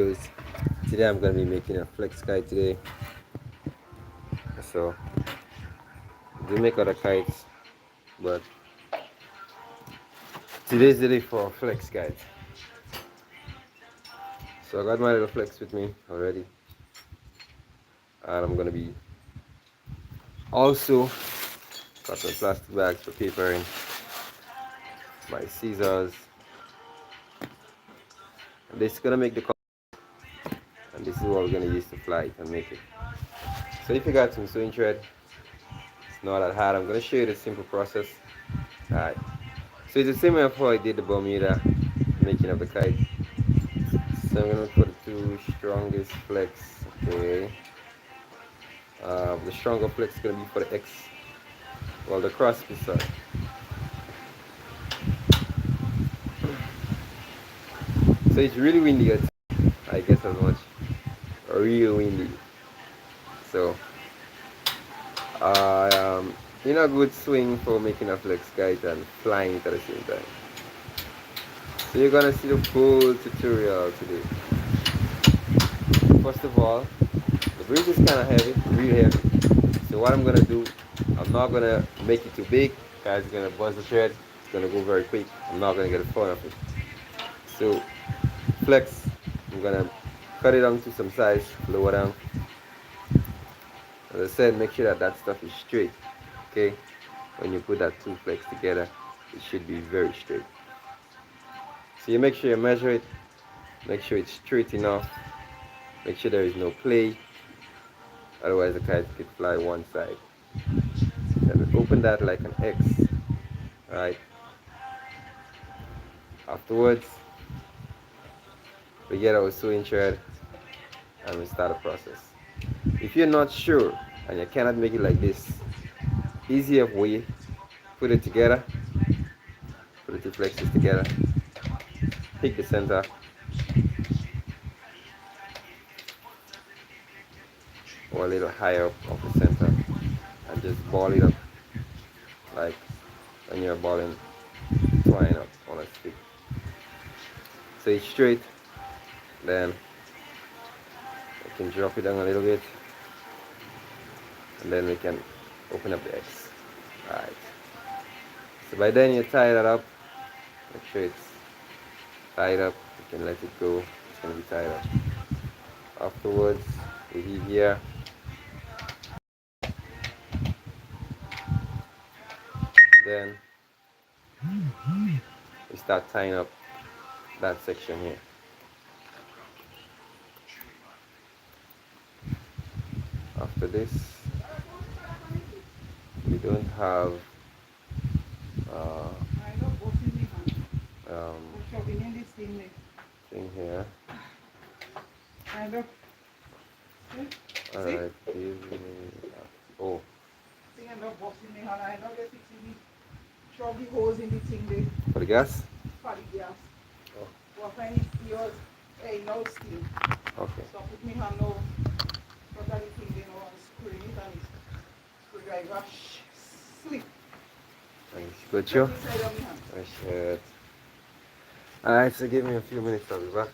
Today I'm gonna be making a flex kite today. So I do make other kites, but today's the day for a flex kite. So I got my little flex with me already, and I'm gonna be also got some plastic bags for papering, my scissors, and this is gonna make the kite, and this is what we're gonna use to fly it and make it. So if you got some sewing thread, it's not that hard. I'm gonna show you the simple process. Alright. So it's the same way of how I did the Bermuda making of the kite. So I'm gonna put the two strongest flex. Okay. The stronger flex is gonna be for the X, well, the cross piece side. So it's really windy outside. I guess as much. Real windy. So in a good swing for making a flex kite and flying it at the same time. So you're gonna see the full tutorial today. First of all, the bridge is kind of heavy, real heavy. So what I'm gonna do, I'm not gonna make it too big, guys. It's gonna buzz the thread. It's gonna go very quick. I'm not gonna get a fun of it. So flex, I'm gonna cut it down to some size, lower down. As I said, make sure that that stuff is straight. Okay, when you put that two flex together, it should be very straight. So you make sure you measure it, make sure it's straight enough, make sure there is no play, otherwise the kite could fly one side. Then open that like an X, right? Afterwards, we get our sewing thread and we start the process. If you're not sure and you cannot make it like this, easier way, put it together, put the two flexes together, pick the center, or a little higher up of the center, and just ball it up like when you're balling twine up on a stick. So it's straight, then you can drop it down a little bit, and then we can open up the X. Alright. So by then you tie that up, make sure it's tied up, you can let it go, it's gonna be tied up. Afterwards, we heave here, then we start tying up that section here. After this, we don't have uh, thing here. Alright, give me oh. For the gas? For the gas. Oh. Okay. So put me hand now, totally thing they know, screw it and screwdriver slip. Thanks. Good show. Alright, so give me a few minutes, I'll be back.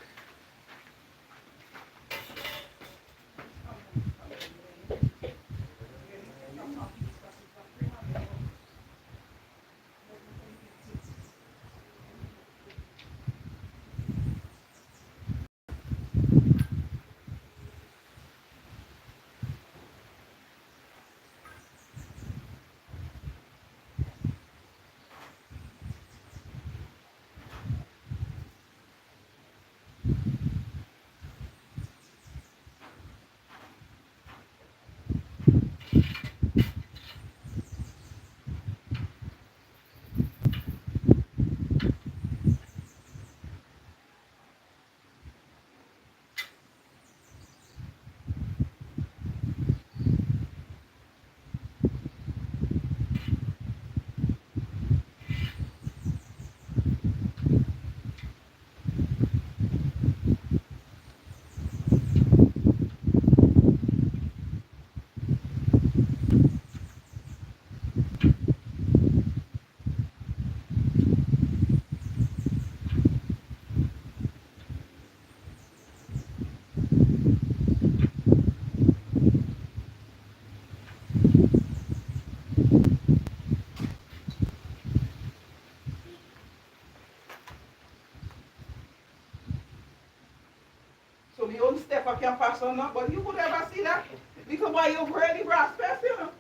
So the only step I can pass on now, but you could ever see that? Because why you really prospect, you know?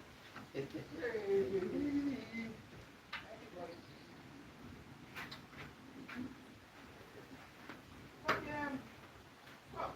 Okay. Well,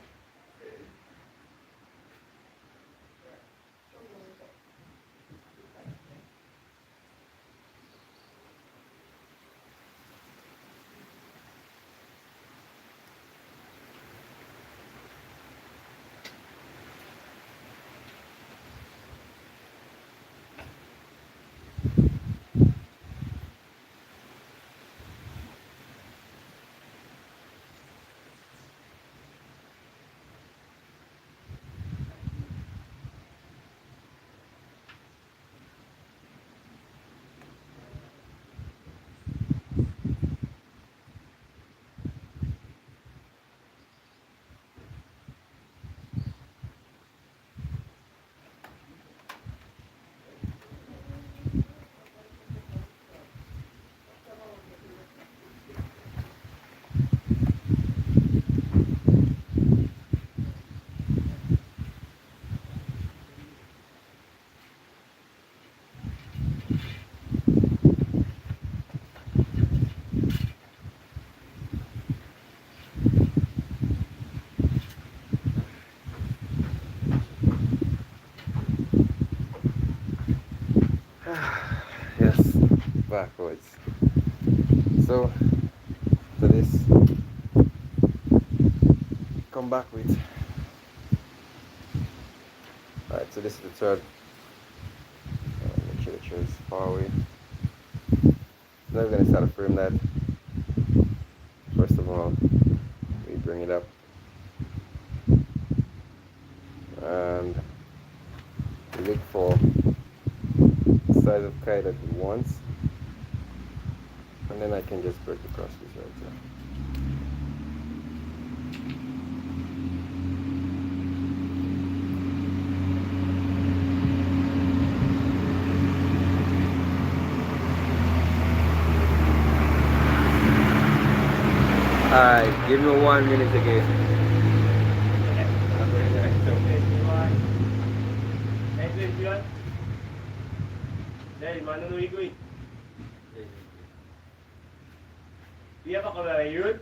Yes, backwards. So, to this, come back with. Alright, so this is the third. Make sure the chair is far away. Now we're going to start to frame that. First of all, we bring it up and we look for the size of kite that we want, and then I can just break the cross piece right here. Alright, give me 1 minute again. Dahil manunoy ko eh. Iya pa ka ba yun?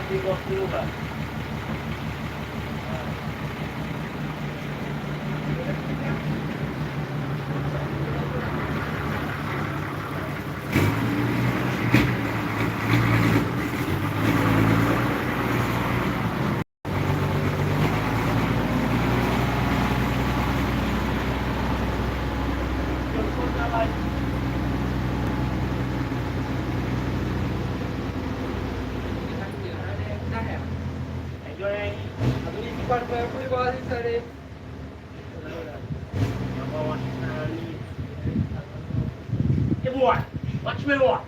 Take off the over. Enjoy. Hey boy, watch me boy.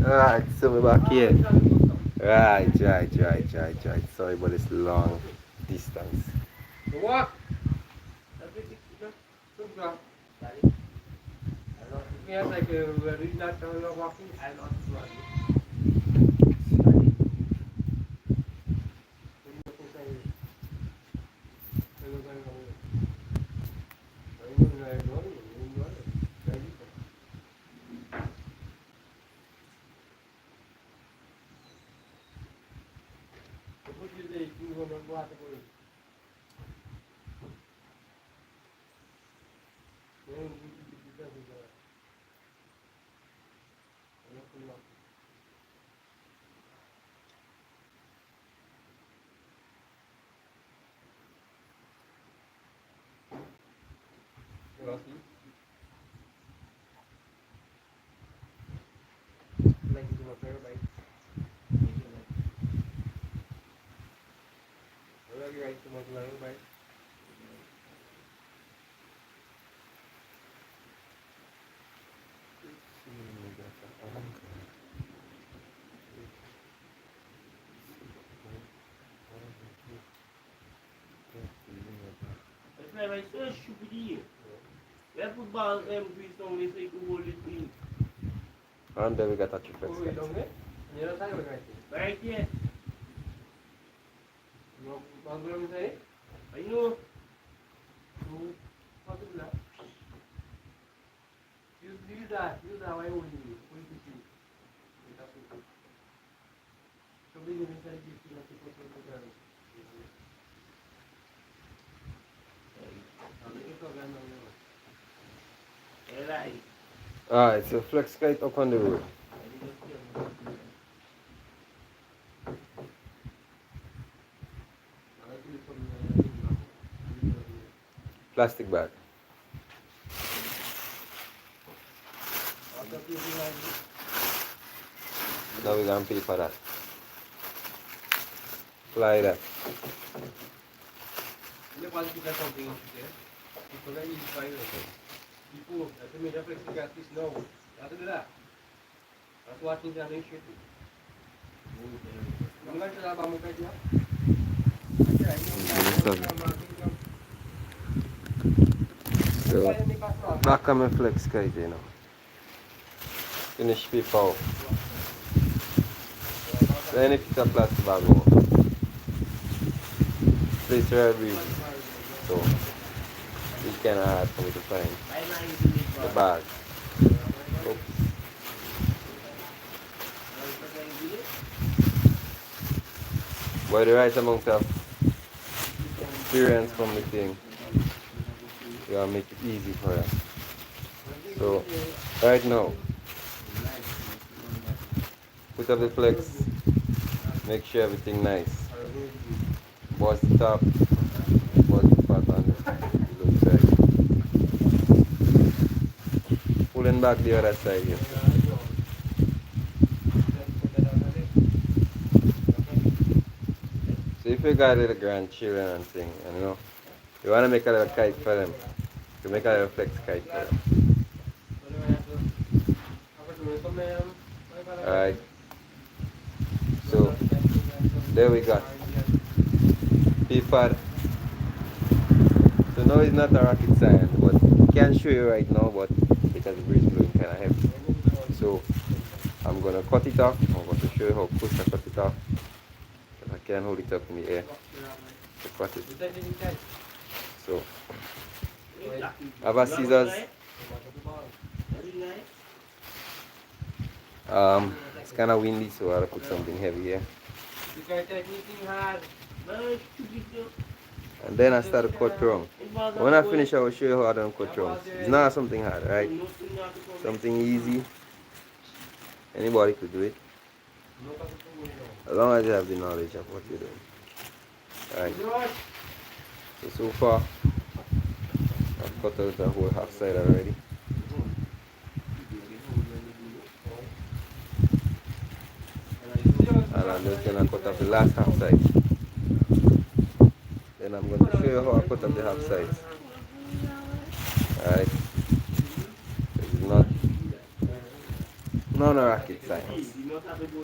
Alright, so we're back here. Right. Sorry about this long distance. What? Yes, like read that walking, I'm not running. I so stupid. Where football grease down there so you can hold it clean. And then we got a triple Oh, down there? On the other side right there? Right here. You want to go inside? I know. What is that? Use that. Use that way only. Put it in. Somebody inside this thing and put it together. Alright, so flex kite up on the road. Plastic bag. Now we're gonna pay for that. Fly that. People, that's me, Netflix got this no. That's it that. That's watching that new shit. So, back on my flex kite, you know. Finish paper off. Then if it's a plastic bag off. Place where I breathe. So, it's kind of hard for me to find the bag. Oops. But the right amount of experience from the thing, you gotta make it easy for you. So, right now, put up the flex, make sure everything nice. Bust the top, bust the pattern, looks like. Pulling back the other side here. So if you got little grandchildren and thing, and you know, you wanna make a little kite for them, you make a little flex kite for them. Alright. So there we got P-pad. So now it's not a rocket science, but I can't show you right now, but because the breeze blowing kinda heavy. So I'm gonna cut it off. I'm going to show you how quick I cut it off. I can hold it up in the air to cut it. So I have a scissors. It's kind of windy, so I'll put something heavy here. And then I start to cut wrong. When I finish, I will show you how I don't cut wrong. It's not something hard, right? Something easy. Anybody could do it. As long as you have the knowledge of what you're doing. Alright. So far, I've cut out the whole half side already. And I'm just gonna cut off the last half side. Then I'm going to show you how I cut off the half sides. Alright. It's No, no rocket science.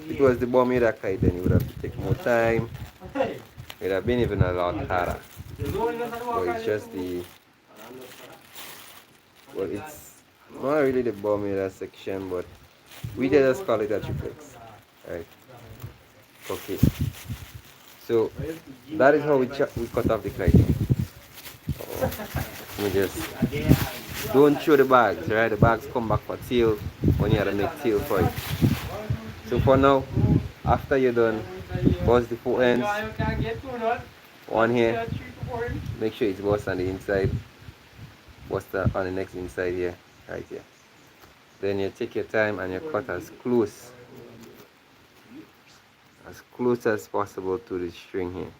If it was the Bermuda kite, then it would have to take more time. It would have been even a lot harder. But it's just the, well, it's not really the Bermuda section, but we just call it a triplex. Right? Okay. So that is how we cut off the kite. We just don't throw the bags, right? The bags come back for tail when you have to make tail for it. So for now, after you're done, bust the four ends. One here. Make sure it's bust on the inside. Bust on the next inside here, right here. Then you take your time and you cut as close as possible to the string here.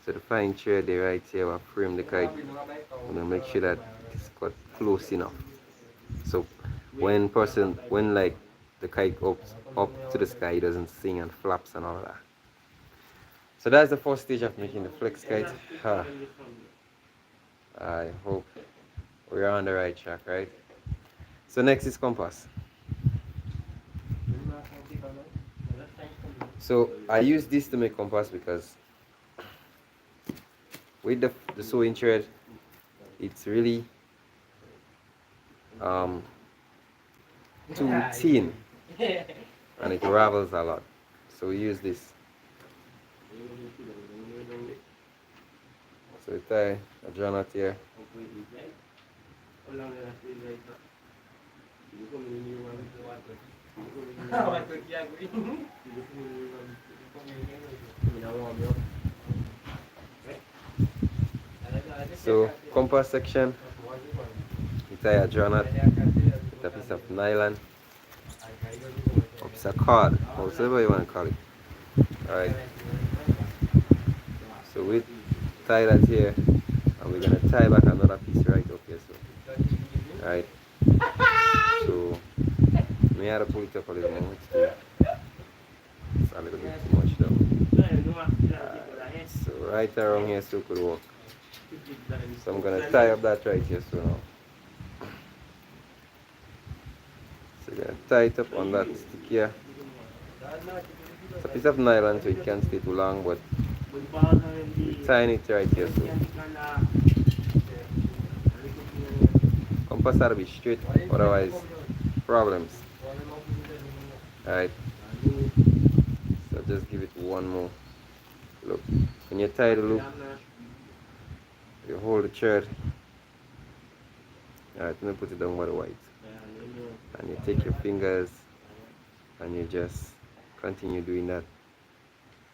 So the fine thread there right here will frame the kite. I'm gonna make sure that it's cut close enough. So when like the kite up to the sky, it doesn't sing and flaps and all of that. So that's the first stage of making the flex kite. I hope we're on the right track, right? So next is compass. So I use this to make compass because with the sewing thread, it's really too thin and it ravels a lot. So we use this. So we tie a draw knot here. So compass section, we tie a draw knot with a piece of nylon. It's a cord, whatever you want to call it. Alright. So we tie that here and we're gonna tie back another piece right up here. So alright. So we have to pull it up a little more. It's a little bit too much though. So right around here still could work. So I'm gonna tie up that right here so now. So you're gonna tie it up on that stick here. It's a piece of nylon so it can't stay too long, but we're tying it right here so compass has to be straight, otherwise problems. Alright. So just give it one more look. When you tie the loop, you hold the thread. Alright, let me put it down by the white. And you take your fingers and you just continue doing that.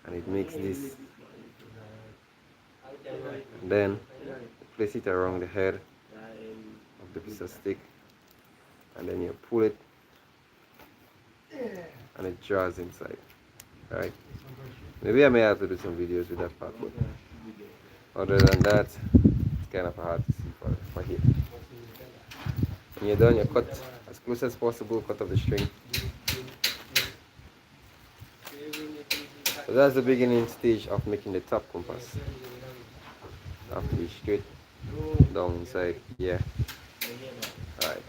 And it makes this. And then place it around the head of the piece of stick. And then you pull it and it draws inside. Alright. Maybe I may have to do some videos with that part, but other than that, it's kind of hard to see for here. When you're done, you cut as close as possible, cut off the string. So that's the beginning stage of making the top compass. Have to be straight down inside, yeah. Alright.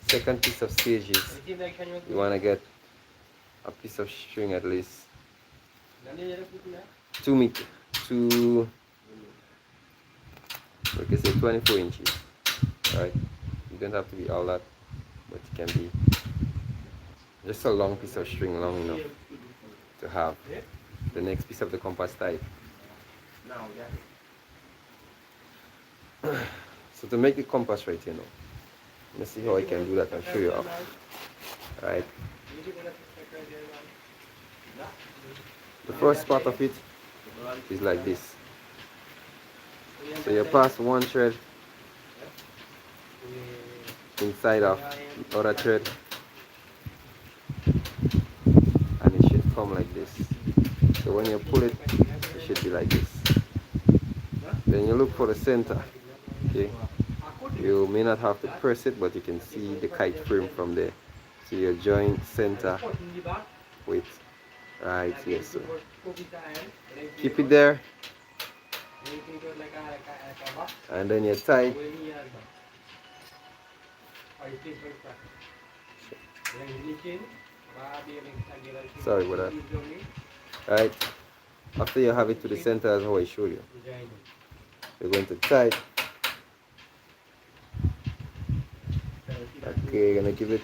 Second piece of stage is you want to get a piece of string at least 2 meters, we can say 24 inches. Right? You don't have to be all that, but it can be just a long piece of string, long enough to have the next piece of the compass tied. So to make the compass right here now, let's see how I can do that and show you how. Right? The first part of it is like this. So you pass one thread inside of the other thread and it should come like this. So when you pull it, it should be like this. Then you look for the center. Okay, you may not have to press it, but you can see the kite frame from there. So you join center with right here. So keep it there, and then you tie. Sorry about that. Right. After you have it to the center, as how I showed you, you're going to tight. Okay, you're gonna give it.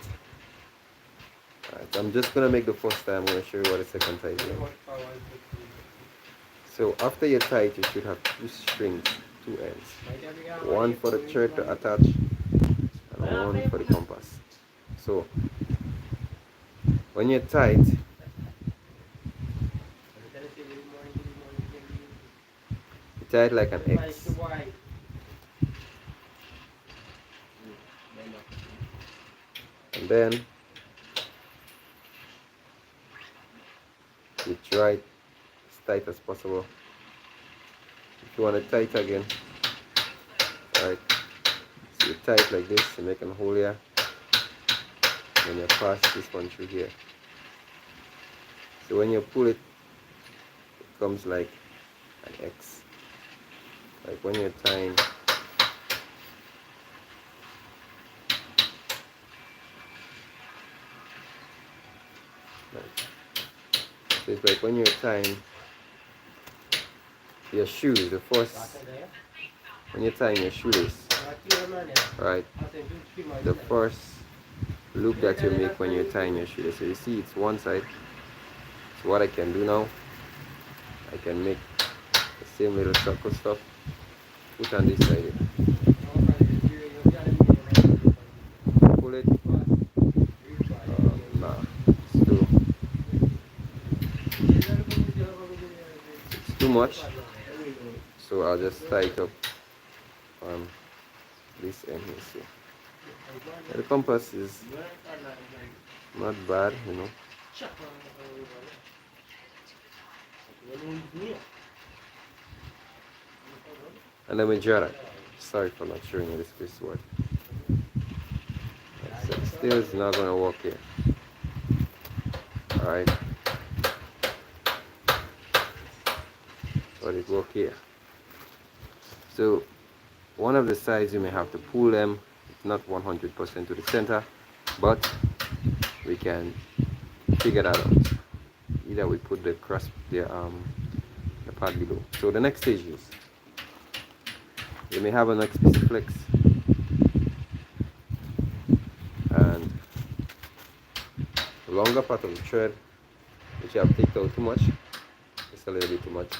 Alright, I'm just gonna make the first time. I'm gonna show you what the second tight is. So after you tight, you should have two strings, two ends. One for the thread to attach, and one for the compass. So when you're tight, you tie it like an X. And then you try it as tight as possible. If you want to tight again, alright, so you tie it like this, you make a hole here, and you pass this one through here. So when you pull it, it comes like an X. Like when you're tying, so it's like when you're tying your shoes, the first, when you're tying your shoelace, right, the first loop that you make when you're tying your shoelace. So you see it's one side. So what I can do now, I can make the same little circle stuff, put on this side here. Pull it. Nah, it's too much. So I'll just tie it up on this end here. See. The compass is not bad, you know. And let me draw that. Sorry for not showing you this piece work. So still it's not gonna work here. Alright. But it work here. So one of the sides you may have to pull them. It's not 100% to the center, but we can figure that out. Either we put the pad below. So the next stage is you may have an next piece of flex, and the longer part of the thread, which I have taken out too much, it's a little bit too much.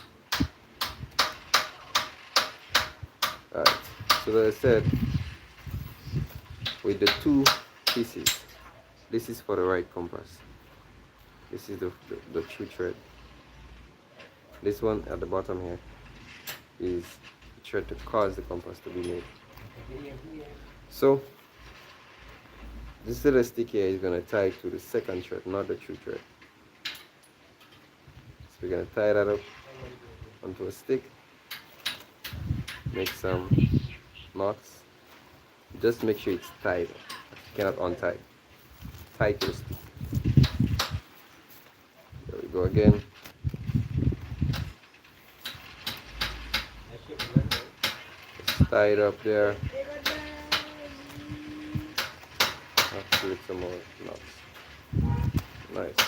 Alright, so as I said, with the two pieces, this is for the right compass. This is the true thread. This one at the bottom here is the thread to cause the compass to be made. So this little stick here is going to tie to the second thread, not the true thread. So we're going to tie that up onto a stick, make some knots. Just make sure it's tied. You cannot untie. Tie to the stick. There we go again. Just tie it up there. Have to with some more knots. Nice.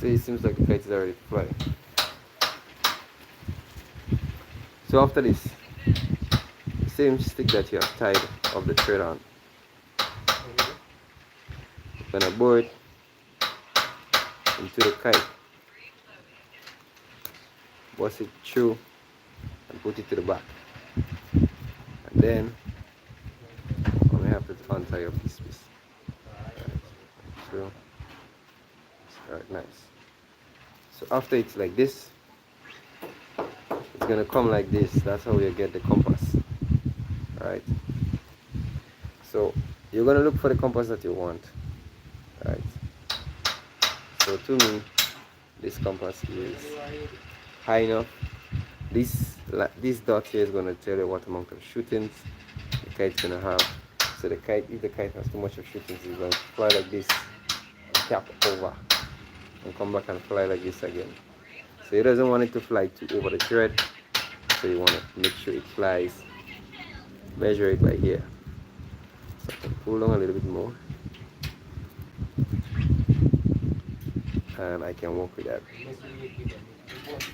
See, it seems like the kite is already flying. So after this, the same stick that you have tied of the thread on, you're gonna bore it into the kite, bust it through and put it to the back, and then I'm gonna have to untie up this piece. Through. Alright, nice. So after it's like this, it's gonna come like this. That's how you get the compass. Alright. So you're gonna look for the compass that you want. Right. So to me, this compass is high enough. This dot here is gonna tell you what amount of shootings the kite's gonna have. So the kite, if the kite has too much of shootings, it's gonna fly like this, tap over, and come back and fly like this again. So it doesn't want it to fly too over the thread. So you want to make sure it flies. Measure it by here, something pull down a little bit more, and I can work with that.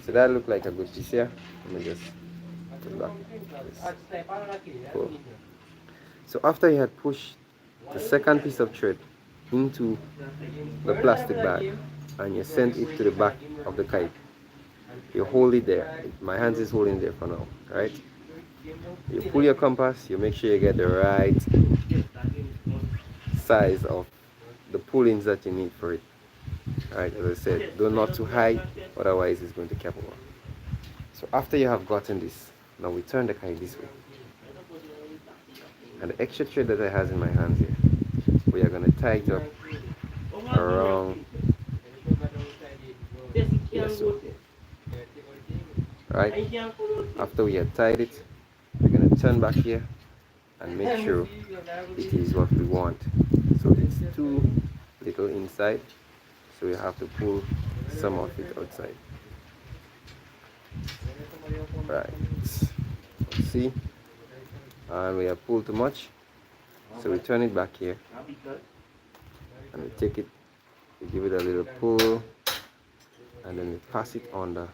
So that look like a good piece here. Let me just put back this. Cool. So after you had pushed the second piece of thread into the plastic bag and you sent it to the back of the kite, you hold it there. My hands is holding there for now, right? You pull your compass, you make sure you get the right size of the pullings that you need for it. Alright, as I said, do not too high, otherwise it's going to cap over. So after you have gotten this, now we turn the kite this way. And the extra thread that I have in my hands here, we are going to tie it up around here, so. Right, after we have tied it, we're going to turn back here and make sure it is what we want. So it's too little inside, so we have to pull some of it outside. Right, let's see, and we have pulled too much, so we turn it back here and we take it, we give it a little pull, and then we pass it under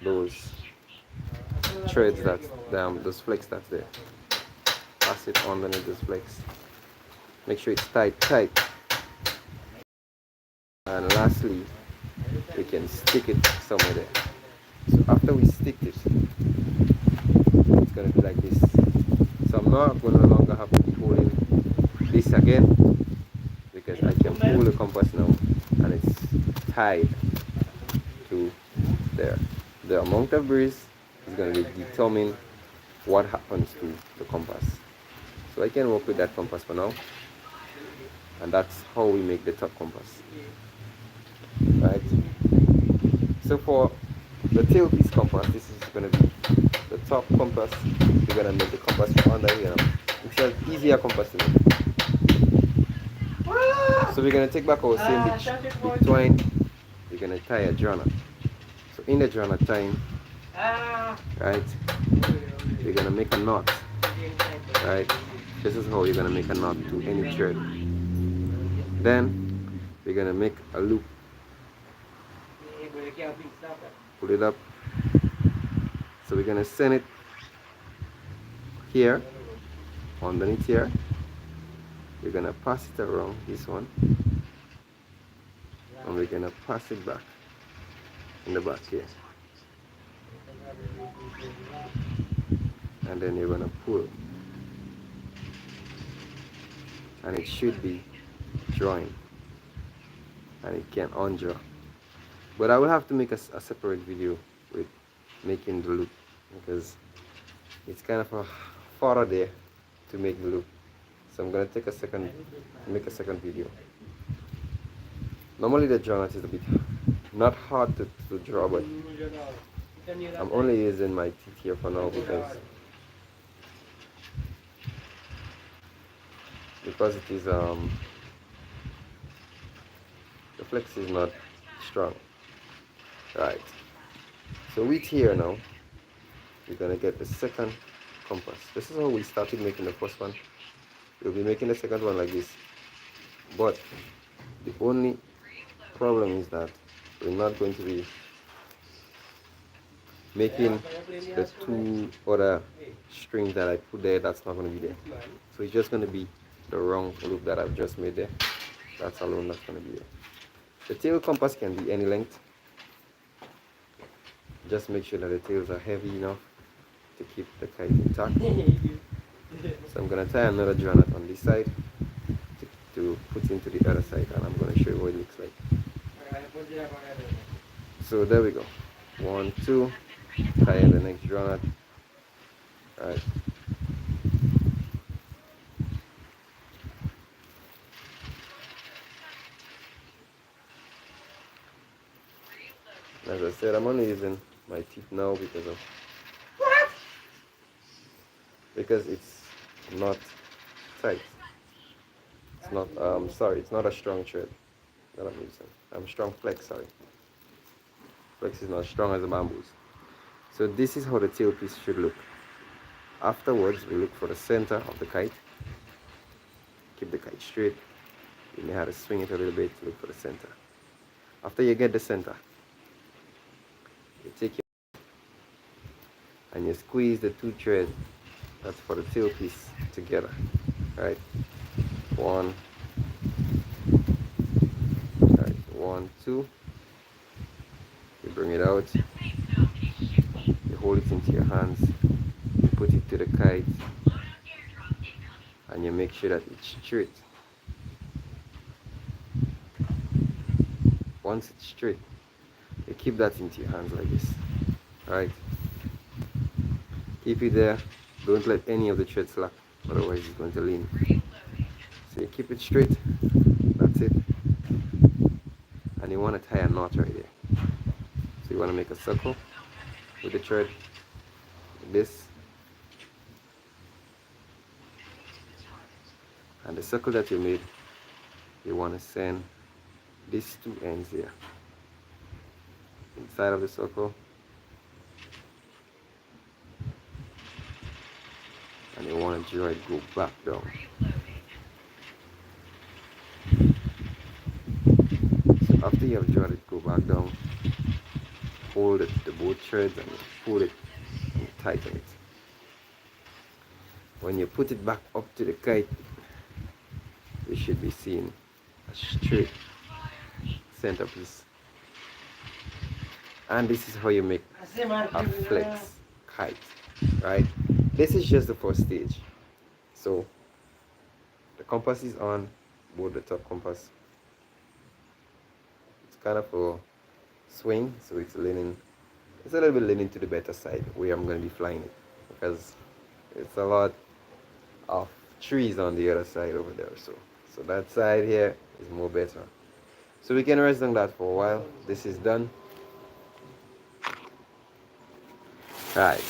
those threads that's those flakes that's there. Pass it underneath those flakes. Make sure it's tight. And lastly, we can stick it somewhere there. So after we stick it, it's gonna be like this. So I'm not gonna no longer have to be holding this again, because I can pull the compass now and it's tied to there. The amount of breeze is going to determine what happens to the compass. So I can work with that compass for now, and that's how we make the top compass. Right, so for the tailpiece compass, this is going to be the top compass. We're going to make the compass from under here now. It's an easier compass to make. So we're going to take back our same big twine. We're going to tie a journal. So in the journal tying, right, you're going to make a knot. Right, this is how you're going to make a knot to any thread. Then we're going to make a loop. Pull it up. So we're going to send it here, underneath here. We're going to pass it around this one, and we're going to pass it back in the back here. And then you're going to pull, and it should be drawing, and it can undraw. But I will have to make a separate video with making the loop, because it's kind of a further there to make the loop. So I'm going to make a second video. Normally the journal is a bit not hard to draw, but I'm only using my teeth here for now because it is the flex is not strong. Right, so with here now, we're gonna get the second compass. This is how we started making the first one. We'll be making the second one like this, but the only problem is that we're not going to be making the two other strings that I put there. That's not going to be there, so it's just going to be the wrong loop that I've just made there. That's alone that's going to be there. The tail compass can be any length. Just make sure that the tails are heavy enough to keep the kite intact. So I'm going to tie another draw knot on this side to put into the other side, and I'm going to show you what it looks like. So there we go. 1, 2, tie in the next draw knot. Alright. As I said, I'm only using my teeth now because it's not tight. It's not it's not a strong thread that I'm using. Strong flex, sorry. Flex is not strong as a bamboos. So this is how the tailpiece should look. Afterwards, we look for the center of the kite. keep the kite straight. You may have to swing it a little bit to look for the center. After you get the center, you take your and you squeeze the two threads that's for the tail piece together. Right? One, right, one, two. You bring it out, you hold it into your hands, you put it to the kite, and you make sure that it's straight. Once it's straight, you keep that into your hands like this. Right? Keep it there. Don't let any of the threads slack, otherwise it's going to lean. So you keep it straight. That's it. And you want to tie a knot right there. So you want to make a circle with the thread like this. And the circle that you made, you want to send these two ends here inside of the circle, and you want to draw it go back down. So after you have drawn it go back down, hold it, the both threads, and pull it and tighten it. When you put it back up to the kite, you should be seeing a straight center piece. And this is how you make a flex kite, right? This is just the first stage. So the compass is on, both the top compass. It's kind of a swing, so it's leaning, it's a little bit leaning to the better side where I'm going to be flying it, because it's a lot of trees on the other side over there. So that side here is more better. So we can rest on that for a while. This is done. Right.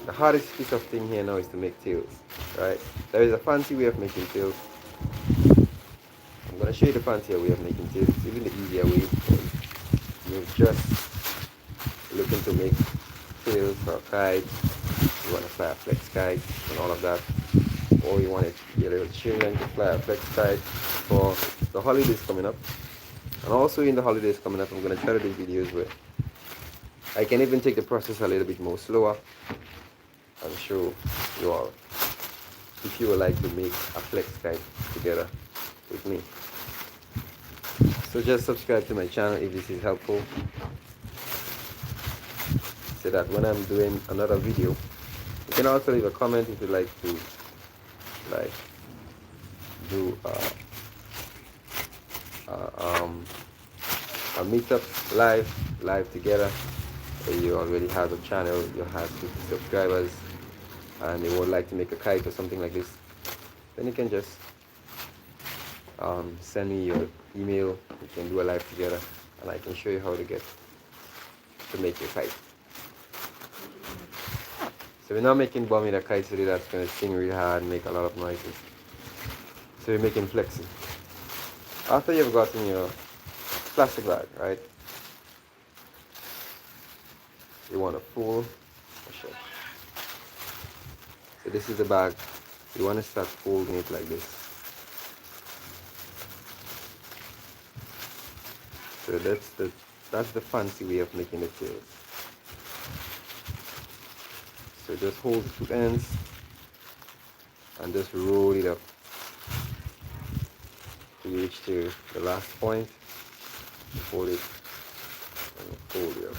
The hardest piece of thing here now is to make tails. Right. There is a fancy way of making tails. I'm gonna show you the fancier way of making tails. It's even the easier way. You're just looking to make tails for kites. You want to fly a flex kite and all of that. Or you want your little children to fly a flex kite for the holidays coming up. And also in the holidays coming up, I'm going to try to do videos where I can even take the process a little bit more slower and show you all if you would like to make a flex kite together with me. So just subscribe to my channel if this is helpful, so that when I'm doing another video, you can also leave a comment if you'd like to do a meetup live together. You already have a channel, you have 50 subscribers, and you would like to make a kite or something like this, then you can just send me your email. We can do a live together, and I can show you how to make your kite. So we're not making bombing a kite today that's going to sing really hard and make a lot of noises. So we're making flexing. After you've gotten your plastic bag, right, you want to fold a shell. So this is the bag. You want to start folding it like this. So that's the fancy way of making the tails. So just hold the two ends and just roll it up till you reach to the last point. You hold it and fold it up.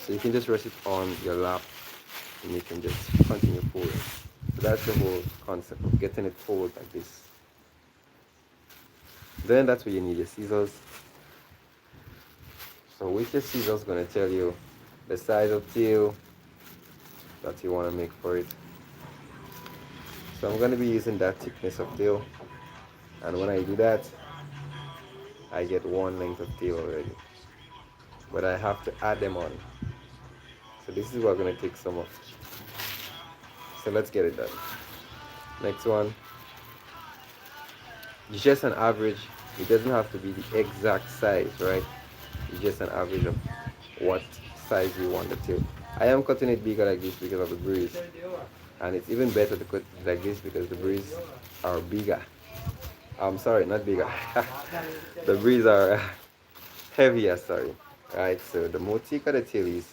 So you can just rest it on your lap and you can just continue folding. So that's the whole concept of getting it forward like this. Then that's where you need your scissors. So with your scissors, going to tell you the size of tail that you want to make for it. So I'm going to be using that thickness of tail, and when I do that, I get one length of tail already, but I have to add them on. So this is what going to take some of. So let's get it done. Next one, it's just an average. It doesn't have to be the exact size, right? It's just an average of what size you want the tail. I am cutting it bigger like this because of the breeze. And it's even better to cut it like this because the breeze are bigger. I'm sorry, not bigger. The breeze are heavier, sorry. Right, so the more thicker the tail is,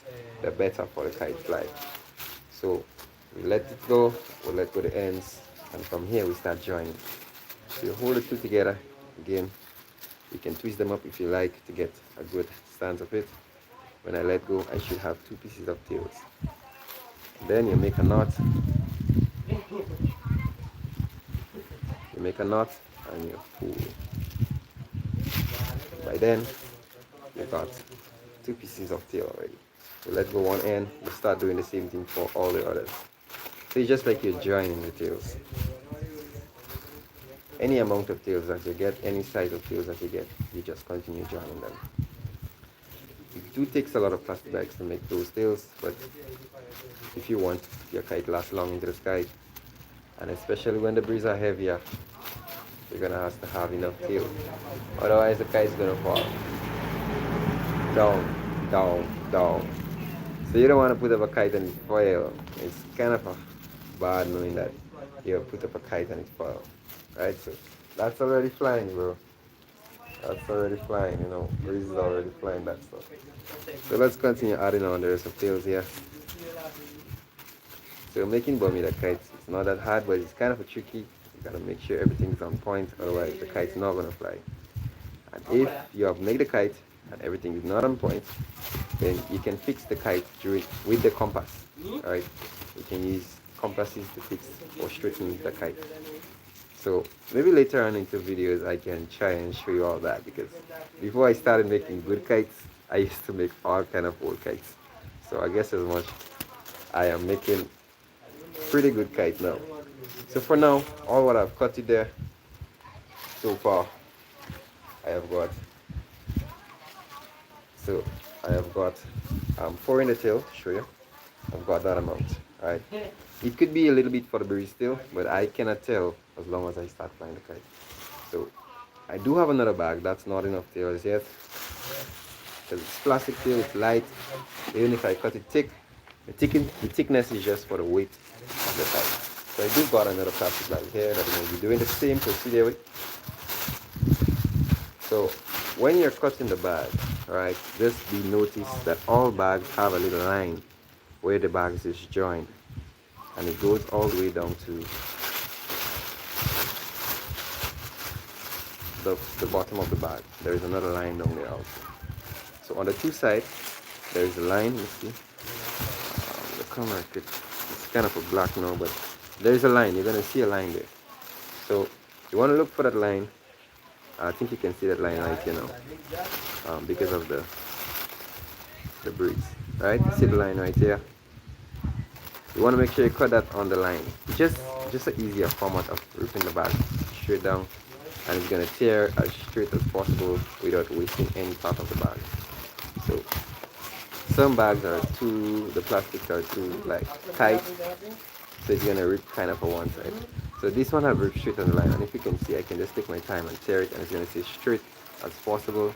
the better for the kite fly. So we let it go, we let go the ends, and from here we start joining. So you hold the two together. Again, you can twist them up if you like to get a good stance of it. When I let go, I should have two pieces of tails. Then you make a knot. You make a knot and you pull. By then, you got two pieces of tail already. You let go one end, you start doing the same thing for all the others. So it's just like you're joining the tails. Any amount of tails that you get, any size of tails that you get, you just continue joining them. It do takes a lot of plastic bags to make those tails, but if you want your kite last long into the sky, and especially when the breeze are heavier, you're gonna have to have enough tail. Otherwise the kite's gonna fall. Down, down, down. So you don't want to put up a kite and it fall. It's kind of a bad knowing that you put up a kite and it fall. Right? So that's already flying, bro. That's already flying, you know. Breeze is already flying that stuff. So let's continue adding on the rest of tails here. So making Bermuda kites, it's not that hard, but it's kind of a tricky. You gotta make sure everything's on point, otherwise the kite's not gonna fly. And if you have made the kite and everything is not on point, then you can fix the kite with the compass. Alright, you can use compasses to fix or straighten the kite. So maybe later on into videos I can try and show you all that, because before I started making good kites, I used to make all kind of old kites. So I guess as much I am making pretty good kite now. So for now, all what I've cut it there so far, I have got so I have got 4 in the tail to show you. I've got that amount. Right. It could be a little bit for the breeze still, but I cannot tell as long as I start flying the kite. So I do have another bag. That's not enough tails yet, because it's plastic tail, it's light. Even if I cut it thick, the thickness is just for the weight of the kite. So I do got another plastic bag here that I'm going to be doing the same procedure with. So when you're cutting the bag, right, just be noticed that all bags have a little line where the bags is joined, and it goes all the way down to the bottom of the bag. There is another line down there also. So on the two sides, there is a line. You see, the camera it's kind of a black now, but there is a line. You're gonna see a line there. So you want to look for that line. I think you can see that line right here now, because of the breeze. Right, you see the line right here. You want to make sure you cut that on the line. Just an easier format of ripping the bag straight down, and it's gonna tear as straight as possible without wasting any part of the bag. So some bags are the plastics are too like tight, so it's gonna rip kind of on one side. So this one I've ripped straight on the line, and if you can see, I can just take my time and tear it, and it's gonna stay straight as possible,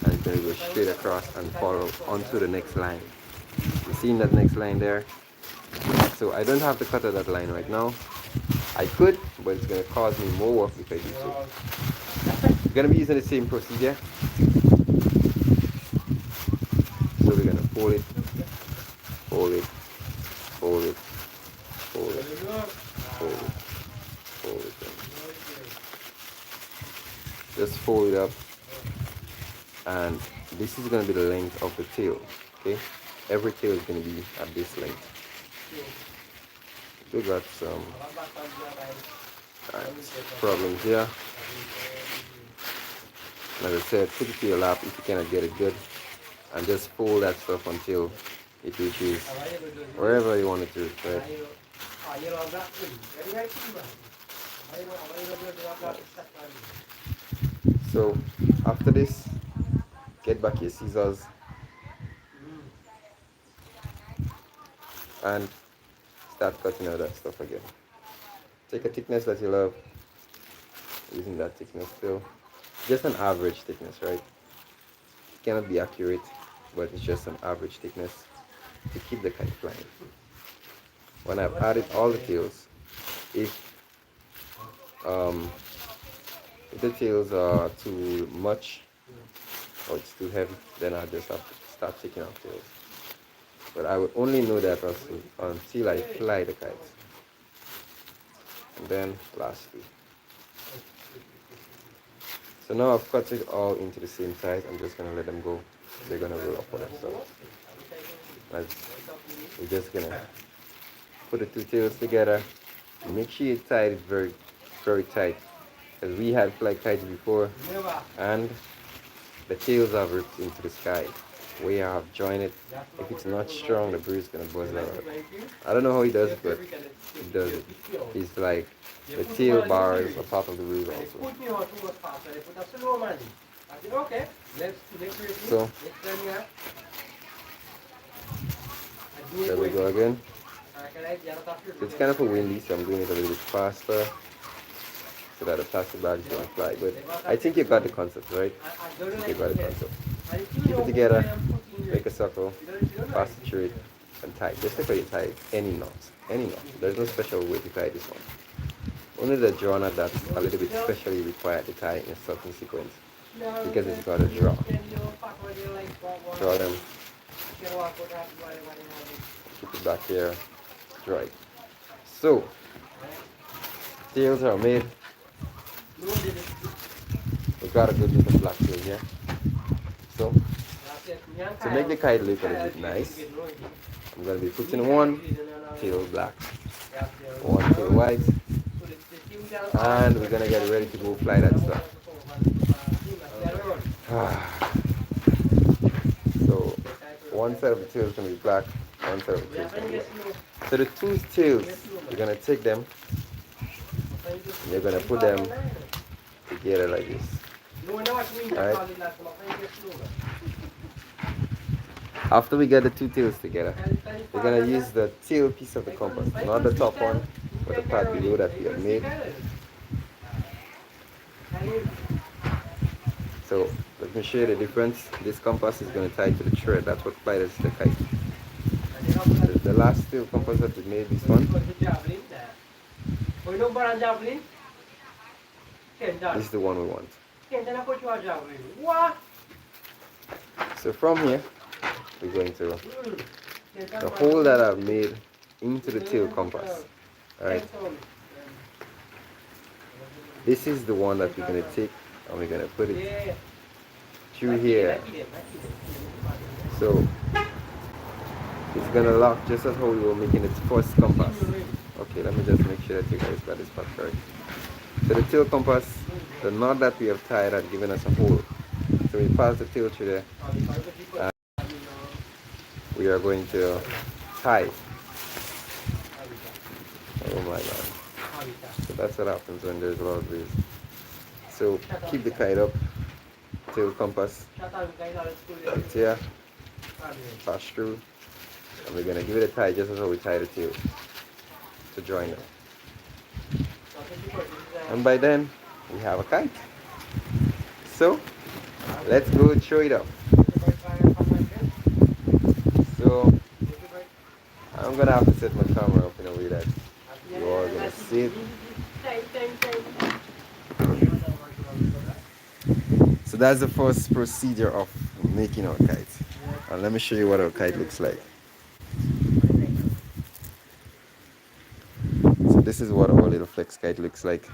and it's gonna go straight across and follow onto the next line. You see that next line there? So I don't have to cut out that line right now. I could, but it's gonna cause me more work if I do so. We're gonna be using the same procedure. So we're gonna fold it, fold it, fold it, fold it, fold it, fold it. Just fold it up, and this is gonna be the length of the tail. Okay, every tail is gonna be at this length. We got some problems here. Like I said, put it to your lap if you cannot get it good, and just fold that stuff until it reaches wherever you want it to. Right? So after this, get back your scissors and start cutting out that stuff again. Take a thickness that you love, using that thickness still. Just an average thickness, right? It cannot be accurate, but it's just an average thickness to keep the kite flying. when I've added all the tails, if um, if the tails are too much or it's too heavy, then I just have to start taking off tails. But I will only know that also until I fly the kites. And then lastly. So now I've cut it all into the same size. I'm just gonna let them go. They're gonna roll up for themselves. We're just gonna put the two tails together. Make sure you tie it very, very tight. Because we had flag kites before and the tails have ripped into the sky. We have joined it. If it's not strong, the breeze is gonna buzz out. I don't know how he does it, but he does it. It's like the tail bars are part of the breeze also. So there we go again. It's kind of a windy, so I'm doing it a little bit faster so that the plastic bags don't fly. But I think you got the concept, right? I think you got the concept. Keep it together, make a circle, pass it through it, and tie it. Just like how you tie any knot. Any knot. There's no special way to tie this one. Only the draw knot that's a little bit specially required to tie in a certain sequence. Because it's got a draw. Draw them. Keep it back here. Draw it. So, tails are made. We got a good bit of black tail here. So, to make the kite look a little bit nice, I'm going to be putting one tail black, one tail white, and we're going to get ready to go fly that stuff. So, one side of the tail is going to be black, one side of the tail is going to be white. So the two tails, you're going to take them, and you're going to put them together like this. Alright? After we get the two tails together, we're going to use the tail piece of the compass, not the top one, but the part below that we have made. So let me show you the difference. This compass is going to tie to the thread. That's what flies the kite. The last tail compass that we made, this one, this is the one we want. So from here, we're going to the hole that I've made into the tail compass. Alright. This is the one that we're going to take and we're going to put it through here. So it's going to lock just as how we were making its first compass. Okay, let me just make sure that you guys got this part correct. So the tail compass, the knot that we have tied had given us a hole. So we pass the tail through there and we are going to tie. Oh my god. So that's what happens when there's a lot of breeze. So keep the kite up, tail compass, right here, pass through, and we're going to give it a tie just as how we tie the tail to join them. And by then, we have a kite. So, let's go throw it up. So, I'm going to have to set my camera up in a way that you all going to see it. So that's the first procedure of making our kite. And let me show you what our kite looks like. So this is what our little flex kite looks like.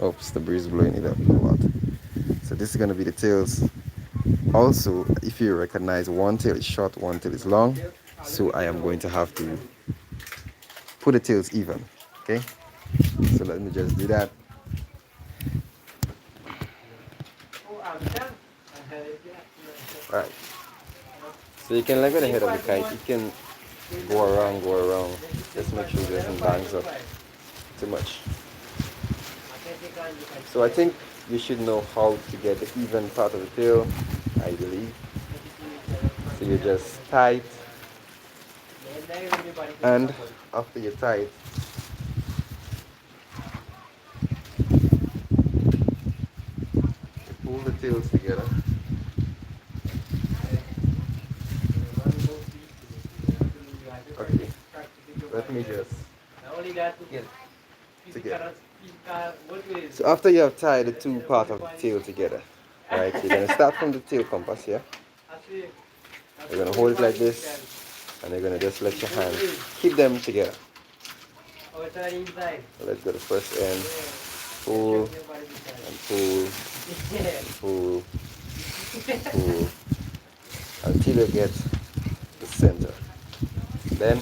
Oops, the breeze blowing it up a lot. So this is going to be the tails. Also, if you recognize, one tail is short, one tail is long. So I am going to have to put the tails even. Okay? So let me just do that. Alright. So you can let go the head of the kite. You can go around. Just make sure it doesn't bounce up too much. So I think you should know how to get the even part of the tail, I believe. So you just tie it, and after you tie it, you pull the tails together. Okay. half measures I only got to get together. physical, what way is So after you have tied the two parts of the tail together, right? You're gonna start from the tail compass here. I see. I You're see gonna only hold it one like you this, can. and you're gonna just let your Both hand ways. keep them together. Oh, it's on inside. So let's go to first end, Yeah. Just pull show me about it inside. and pull Yeah. and pull, pull until you get the center. Then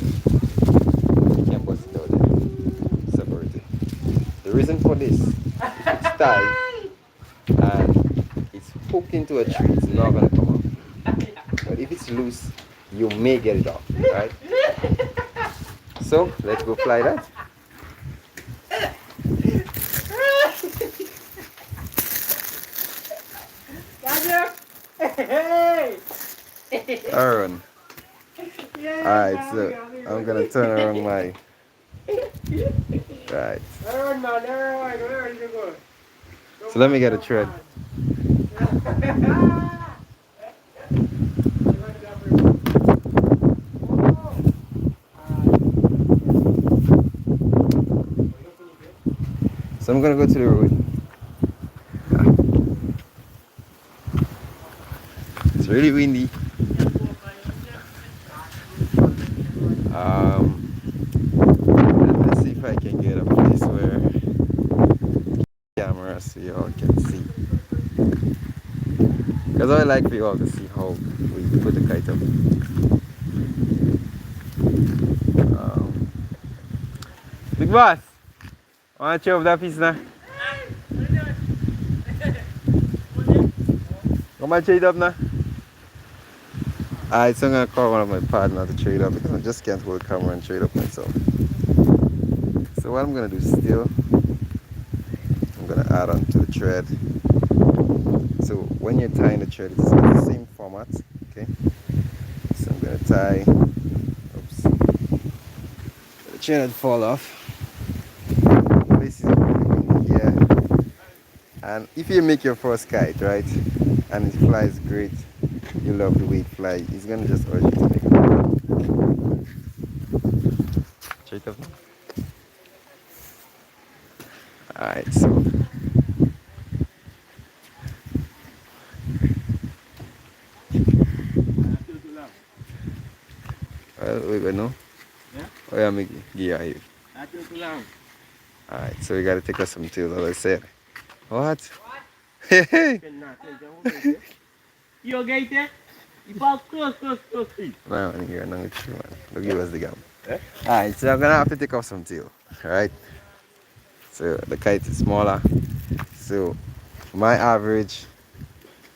you can bust it out there, separate it. The reason for this, if it's tight and it's hooked into a tree, it's not gonna come out. But if it's loose, you may get it off, right? So let's go fly that. Gotcha. Hey. Aaron. Yeah, Alright, so I'm gonna turn around my right. Aaron, man, Aaron, where are you going? So let me get a thread. So I'm gonna go to the road. It's really windy. Um, let's see if I can get a place where camera so you all can see. Because I like for you all to see how we put the kite up. Um, Big boss, want to chew up that piece now? Come and chew it up now. Alright, so I'm gonna call one of my partners to chew it up because I just can't hold the camera and chew it up myself. So what I'm gonna do still, I'm gonna add on to the thread. So when you're tying the thread, it's the same format, okay? So I'm gonna tie, oops, the chain had fall off. This is here. And if you make your first kite, right, and it flies great, you love the way it flies, it's gonna just urge you to make it. Check it up now. Alright, so well, we go now. Yeah? Oh yeah, make gear here. Not too long. Alright, so we gotta take us some tails, as I said. What? Hey, hey! You get it? You fall close, close, close. Man, here, now it's true, man. Don't give us the gum. Alright, so I'm gonna have to take off some tail. Alright? So the kite is smaller. So for my average,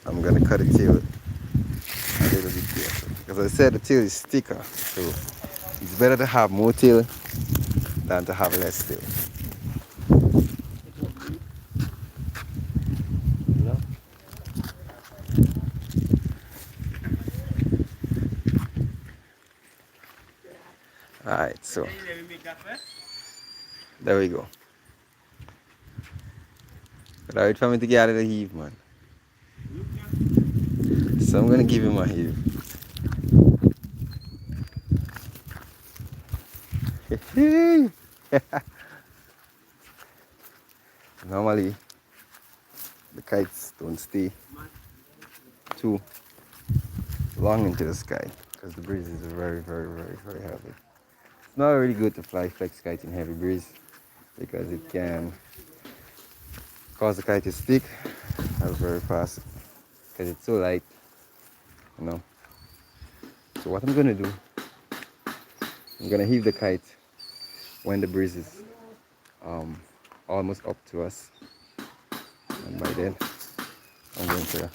I'm gonna cut the tail a little bit here. Because I said the tail is thicker. So it's better to have more tail than to have less tail. You know? Alright, so there we go. But I wait for me to get out of the heave, man. So I'm gonna give him a heave. Normally the kites don't stay too long into the sky because the breeze is very, very, very, very heavy. It's not really good to fly flex kite in heavy breeze because it can cause the kite to stick very fast because it's so light, you know. So what I'm gonna do, I'm gonna heave the kite when the breeze is almost up to us, and by then I'm going to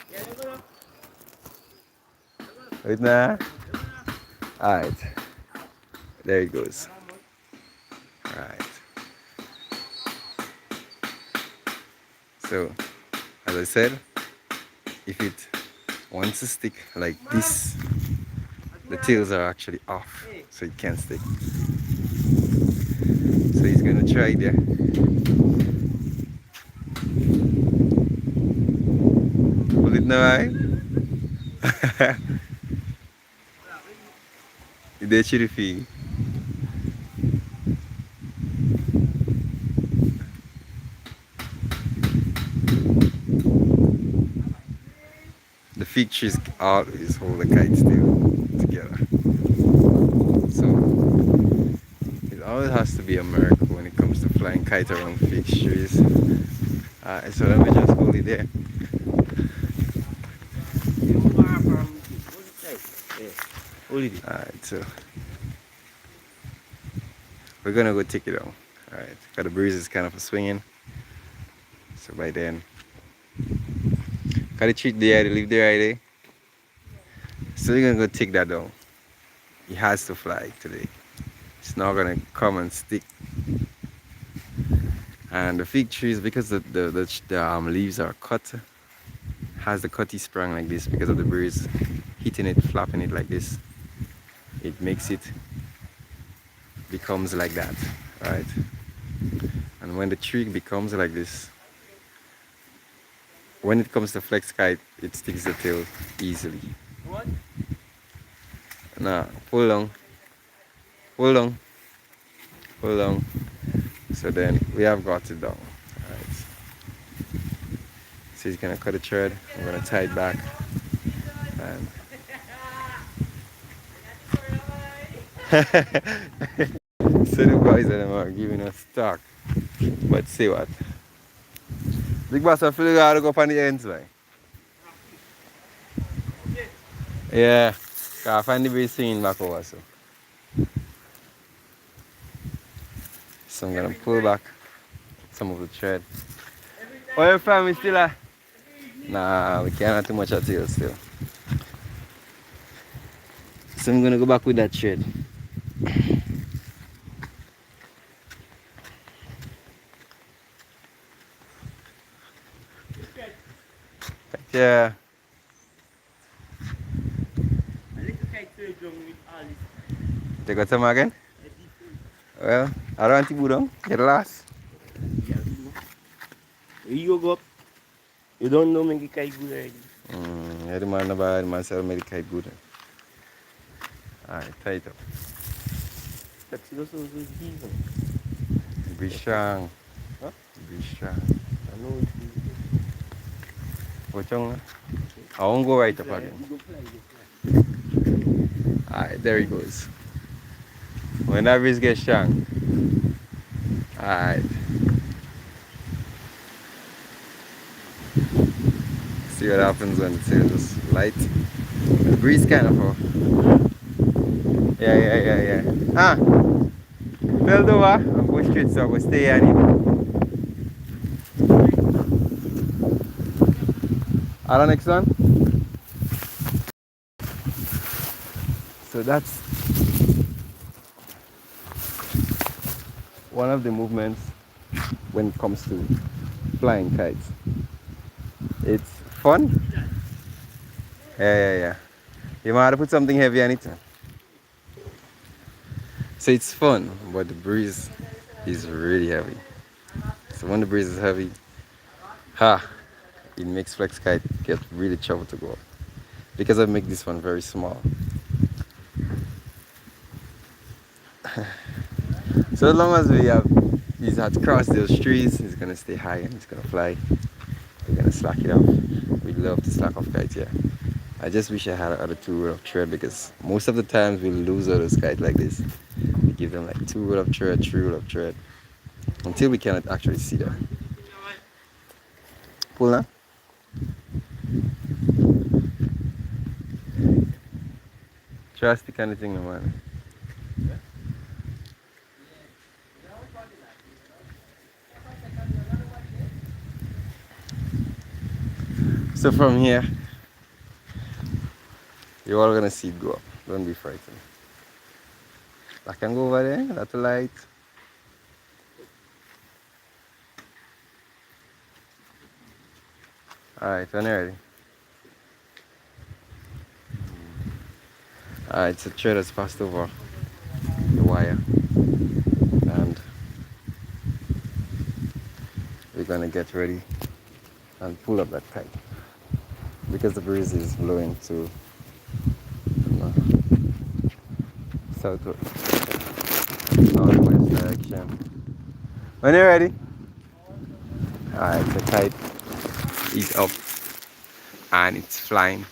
wait now. Alright, there it goes. Alright, so as I said, if it wants to stick like this, the tails are actually off, so it can't stick. So he's gonna try there. Will it now, right? Did you feel? fig trees always hold the kite still together. So it always has to be a miracle when it comes to flying kite around fig trees. So let me just hold it there. You move on from it. Hold it tight. Yeah. Hold it. Alright, so we're gonna go take it out. Alright, got the breeze is kind of swinging. So by then, got the treat there, to leave there right there. So we're gonna go take that down. It has to fly today. It's not gonna come and stick. And the fig trees, because the leaves are cut, has the cutty sprung like this because of the breeze hitting it, flapping it like this. It makes it becomes like that, right? And when the tree becomes like this, when it comes to flex kite, it sticks the tail easily. What? Now pull down, pull down, pull down. So then we have got it down. Alright. So he's gonna cut the thread. I'm gonna tie it back. And so the boys are giving us talk. But say what? Big boss, I feel like I gotta go up on the ends, right? Yeah. I find the breeze swinging back over, so. So I'm gonna pull back some of the thread. Oh, your family still there? Nah, we can't have too much at you still. So I'm gonna go back with that thread. Yeah. A little kite to drum with all this. Take out some again? Well, I don't want to go down. Get lost. Yeah, you go up. You don't know me kite good already. Yeah, the man about the man sell me the kite good. Alright, tie it up. That's also easy. Be strong. Huh? Be strong. I know it's easy. What's wrong? I won't go right up You again. go fly, you fly. Alright, there he goes. When that breeze gets strong. Alright. See what happens when the tail is light. The breeze kind of off. Yeah. Ah! Fell over and go straight, so I go stay on it. Are the next one? So that's one of the movements when it comes to flying kites. It's fun. Yeah. You might have to put something heavy on it. So it's fun, but the breeze is really heavy. So when the breeze is heavy, it makes flex kite get really trouble to go up. Because I make this one very small. So as long as we have these had cross those trees, it's gonna stay high and it's gonna fly. We're gonna slack it off. We love to slack off kites, yeah. I just wish I had other two roll of thread because most of the times we lose all those kites like this. We give them like 2 roll of thread, 3 roll of thread until we cannot actually see them. Pull now. Try to stick anything, no man. So from here, you're all gonna see it go up. Don't be frightened. I can go over there, that's the light. Alright, when you're ready. Alright, so thread has passed over the wire. And we're gonna get ready and pull up that kite. Because the breeze is blowing to northwest direction. When you're ready. Alright, the kite is up and it's flying.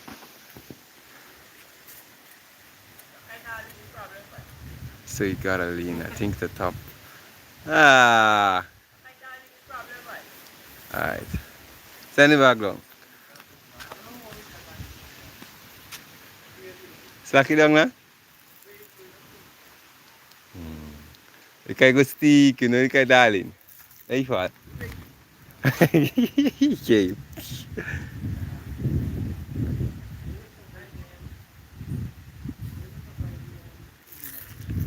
So you gotta lean, I think the top. Ah, alright. Send it back down. Slack it down now. You can go stick, you know, you can darling. Hey, what? Okay.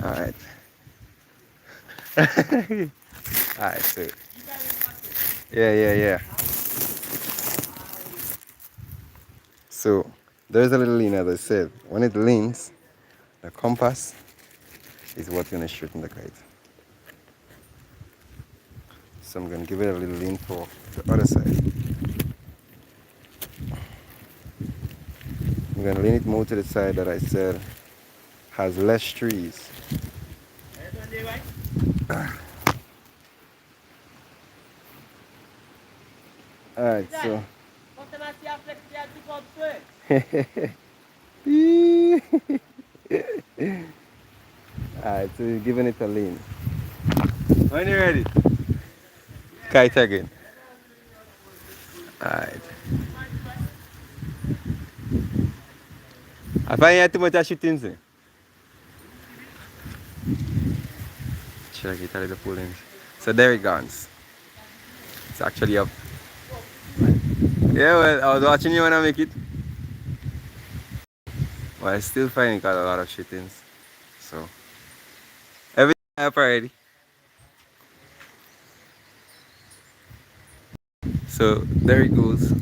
Alright. Alright, so. Yeah. So, there's a little lean, as I said. When it leans, the compass is what's going to shoot in the kite. So I'm going to give it a little lean for the other side. I'm going to lean it more to the side that I said has less trees. Alright, so. Alright, so you're giving it a lean. When you're ready, kite again. Alright. I find you had too much of shooting, sir. Should I get a little pull-in? So there it goes. It's actually up. Yeah, well, I was watching you when I make it. Well, I still find it got a lot of shittings. So, everything up already. So, there it goes.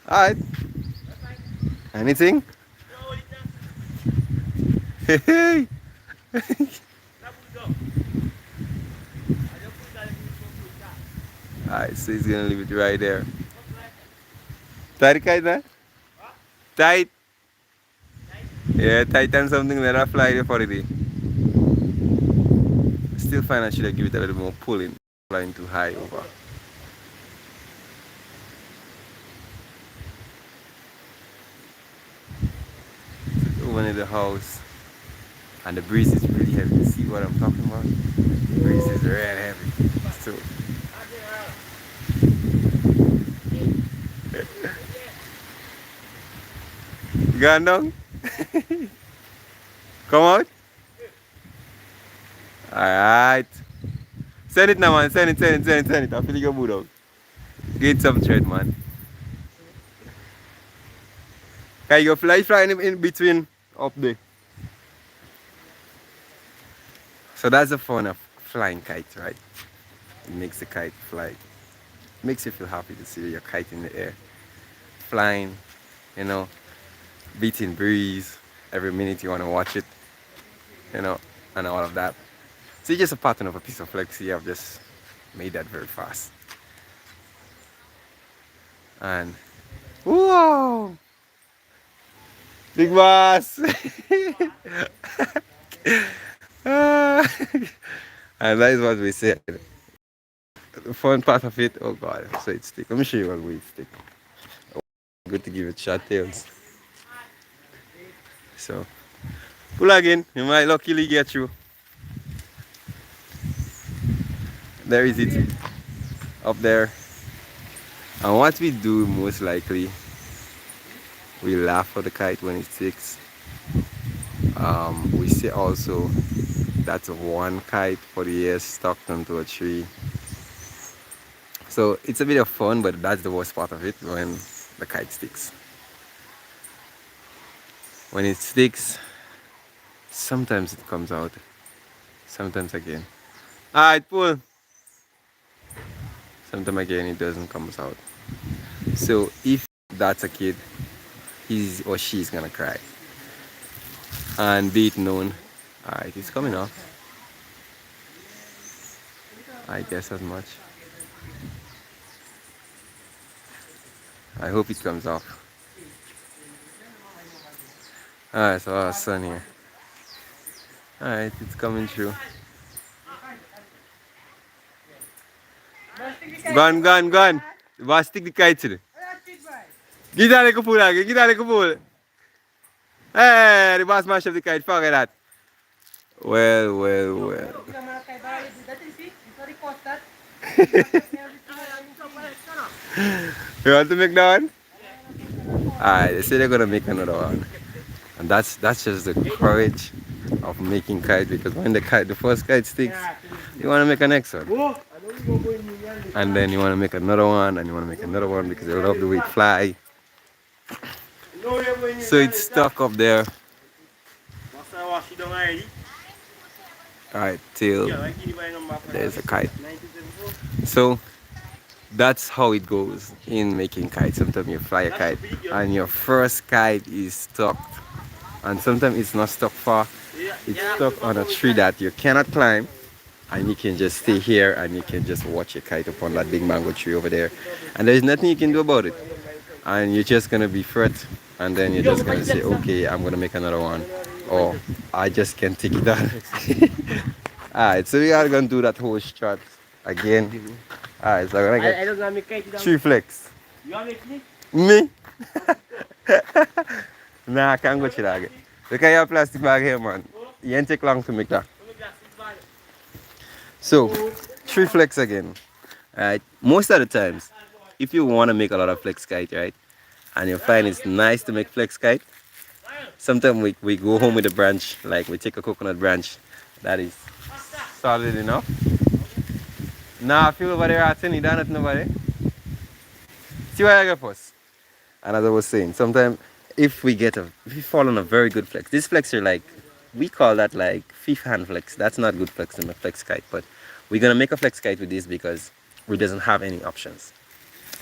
Alright. Anything? Hey. Alright, so he's gonna leave it right there. Tight kite, man? Tight. Yeah, tight and something that I fly there for the day. Still find I should have give it a little more pulling. Flying too high over. Over in the house. And the breeze is really heavy. You see what I'm talking about? The breeze is really heavy. So you gone down? Come out? Alright. Send it now, man. Send it. I'm feeling your mood out. Get some thread, man. Can you fly in between up there? So that's the fun of flying kite, right? It makes the kite fly. It makes you feel happy to see your kite in the air. Flying, you know, beating breeze. Every minute you want to watch it, you know, and all of that. So it's just a pattern of a piece of flexi. I've just made that very fast. And whoa! Big boss! Ah, and that is what we said. The fun part of it, oh god, so it stick. Let me show you what we stick. Good to give it short tails. So pull again, you might luckily get through. There is it up there. And what we do most likely, we laugh for the kite when it sticks. We say also that's one kite for the year stuck onto a tree. So it's a bit of fun, but that's the worst part of it, when the kite sticks. When it sticks, sometimes it comes out, sometimes again. Alright, pull. Sometimes again it doesn't come out. So if that's a kid, he's or she's gonna cry. And be it known, alright, it's coming off. I guess as much. I hope it comes off. Alright, so our sun here. Alright, it's coming through. Gone. Boss, stick the kite to it. Get that like a pull again, get that like a pull. Hey, the boss mash up the kite. Forget that. Well, well, Yo, well. that is it. It's not the cost that. You want to make that one? Alright, they say they're gonna make another one. And that's just the courage of making kite, because when the first kite sticks, you wanna make a next one. Whoa, I know you go in the And then you wanna make another one, and you wanna make another one because you love the way it fly. No, you're going in So it's the stuck up there. What's I wash it down already? Alright, till Yeah, like you buy number for there's a kite. 97. So that's how it goes in making kites. Sometimes you fly a That's kite the big, yeah. and your first kite is stuck, and sometimes it's not stuck far, Yeah, it's yeah, stuck on a tree that you cannot climb, and you can just stay here and you can just watch your kite upon that big mango tree over there, and there's nothing you can do about it, and you're just gonna be fret, and then you're just gonna say, okay, I'm gonna make another one, or I just can't take it out. Alright, so we are gonna do that whole shot again. Alright, so I'm gonna I get don't want to make it down. three flex. You want to make it? Me? Nah, I can't go to that again. Look at your plastic bag here, man. You ain't take long to make that. So, three flex again. Alright, most of the times, if you want to make a lot of flex kite, right, and you find it's nice to make flex kite, sometimes we go home with a branch, like we take a coconut branch that is solid enough. Nah, I feel over there, I think you don't know nobody. See where I get first. And as I was saying, sometimes if we fall on a very good flex, this flex are like, we call that like fifth hand flex. That's not good flex in a flex kite, but we're gonna make a flex kite with this because we doesn't have any options.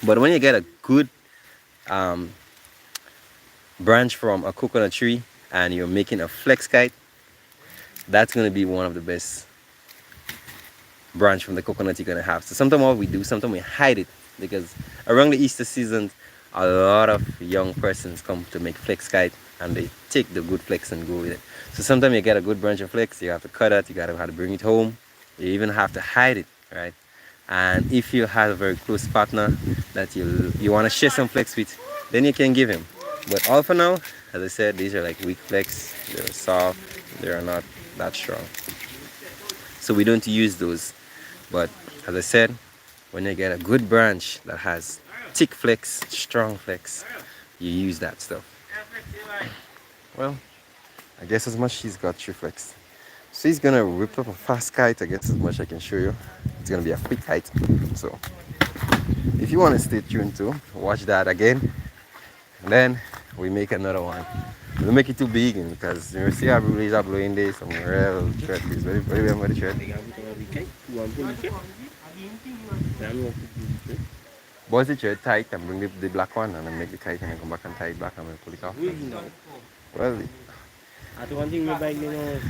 But when you get a good um, branch from a coconut tree and you're making a flex kite, that's gonna be one of the best branch from the coconut you're gonna have. So sometimes what we do, sometimes we hide it, because around the Easter season, a lot of young persons come to make flex kite and they take the good flex and go with it. So sometimes you get a good branch of flex, you have to cut it, you gotta have to bring it home, you even have to hide it, right? And if you have a very close partner that you want to share some flex with, then you can give him. But all for now, as I said, these are like weak flex, they're soft, they are not that strong, so we don't use those. But as I said, when you get a good branch that has thick flex, strong flex, you use that stuff. Well, I guess as much she's got three flex. So he's gonna whip up a fast kite. I guess as much I can show you. It's gonna be a quick kite. So if you want to stay tuned to watch that again, and then we make another one. We don't make it too big because you see how breeze are blowing this, some real thread is very remember the thread. Bounce the thread tight and bring the black one and then make the kite and then come back and tie it back and then pull it off. Well, I don't think my bike, you know,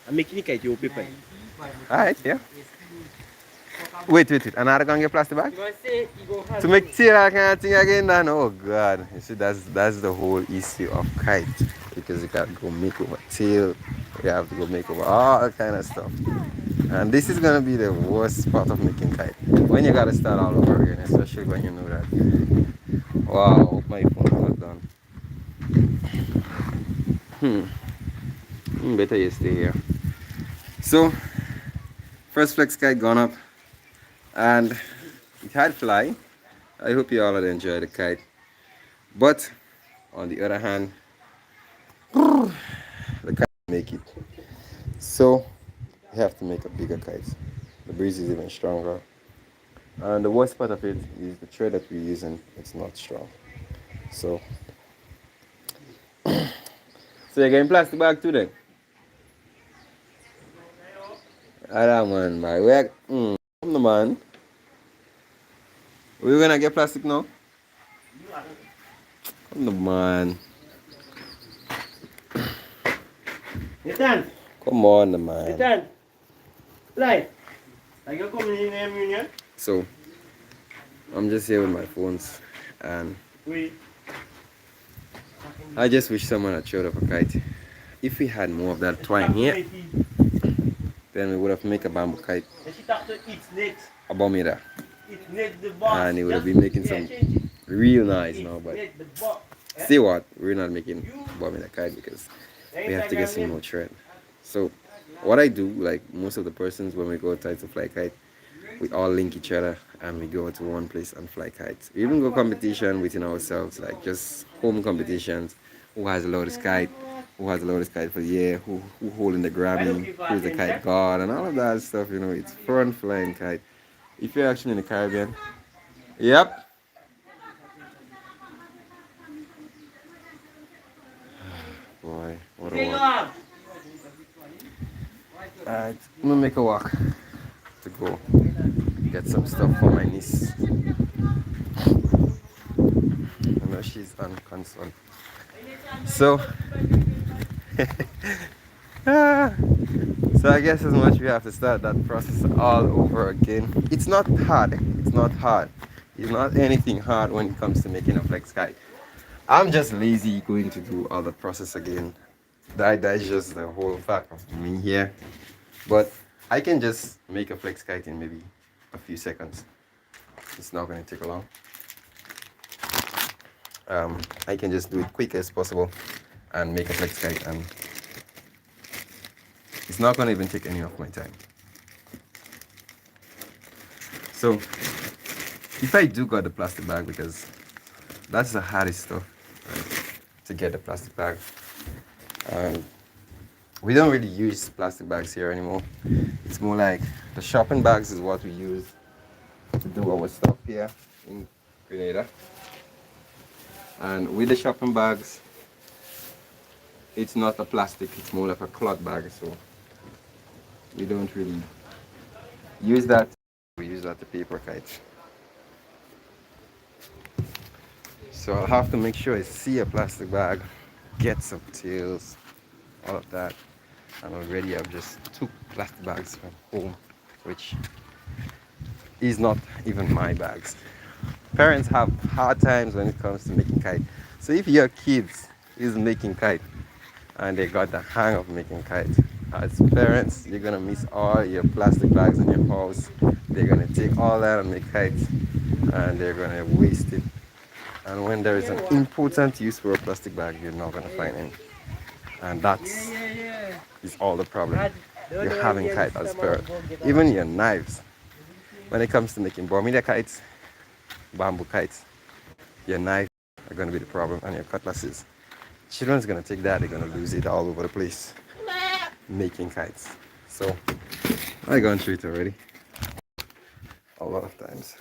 I'm making it you people. alright, yeah. Wait. Another gonna get plastic bag? You want to say, you go have To make tail that kind of thing again, then oh god. You see that's the whole issue of kite. Because you gotta go make over tail, you have to go make over all kind of stuff. And this is gonna be the worst part of making kite. When you gotta start all over again, especially when you know that. Wow, my phone is not done. Better you stay here. So first flex kite gone up and it had fly. I hope you all had enjoyed the kite. But on the other hand, the kite make it. So you have to make a bigger kite. The breeze is even stronger. And the worst part of it is the thread that we're using, it's not strong. So you're getting plastic bag too then? I don't man, my work. Come the man. We're gonna get plastic now? Come the man. Nathan, Come on the man. Nathan, fly. Like you're coming in the union? So I'm just here with my phones and Wait. I just wish someone had showed up a kite. If we had more of that twine here, then we would have made a bamboo kite She talked to its next. above me there. It's next the box. And it would have been making some real noise now, but The box. See what? We're not making bombing a kite because we have to get Instagram some name. more thread. So what I do, like most of the persons when we go outside to fly kite, we all link each other and we go to one place and fly kites. We even go competition within ourselves, like just home competitions. Who has the loudest kite? Who has the loudest kite for the year? Who holding the Why don't Grammy? give her Who's the attention? kite god? And all of that stuff. You know, it's fun flying kite. If you're actually in the Caribbean, yep. Boy, what a Take walk. off. Alright, I'm gonna make a walk to go get some stuff for my niece. I know she's on console. So, ah, so I guess as much we have to start that process all over again. It's not hard. It's not hard. It's not anything hard when it comes to making a flex kite. I'm just lazy going to do all the process again. That's just the whole fact of me here. But I can just make a flex kite in maybe a few seconds. It's not going to take long. I can just do it quick as possible and make a flex kite, and it's not going to even take any of my time. So if I do got the plastic bag, because that's the hardest stuff, right, to get the plastic bag. And we don't really use plastic bags here anymore. It's more like the shopping bags is what we use to do our stuff here in Grenada. And with the shopping bags, it's not a plastic, it's more like a cloth bag. So we don't really use that. We use that to paper kites. So I'll have to make sure I see a plastic bag, get some tails, all of that. And already I've just took plastic bags from home, which is not even my bags. Parents have hard times when it comes to making kite. So if your kids is making kite and they got the hang of making kite, as parents, you're gonna miss all your plastic bags in your house. They're gonna take all that and make kites, and they're gonna waste it. And when there is an important use for a plastic bag, you're not gonna find any. And that's is all the problem you're having kite as parent. Even your knives. When it comes to making bomb kites, bamboo kites, your knife are gonna be the problem, and your cutlasses. Children's gonna take that, they're gonna lose it all over the place making kites. So I gone through it already a lot of times.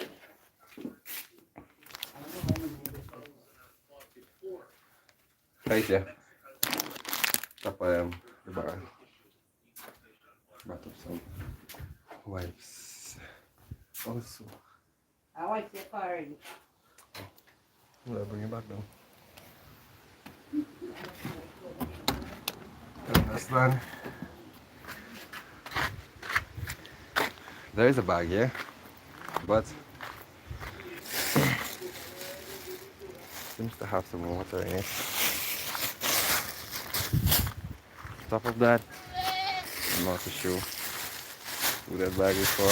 Right there. Top the bar. Brought up some wipes. Also, I like your car already. will I bring it back down? Understand? There is a bag here, but seems to have some water in it. Top of that, I'm not too sure who that bag is for.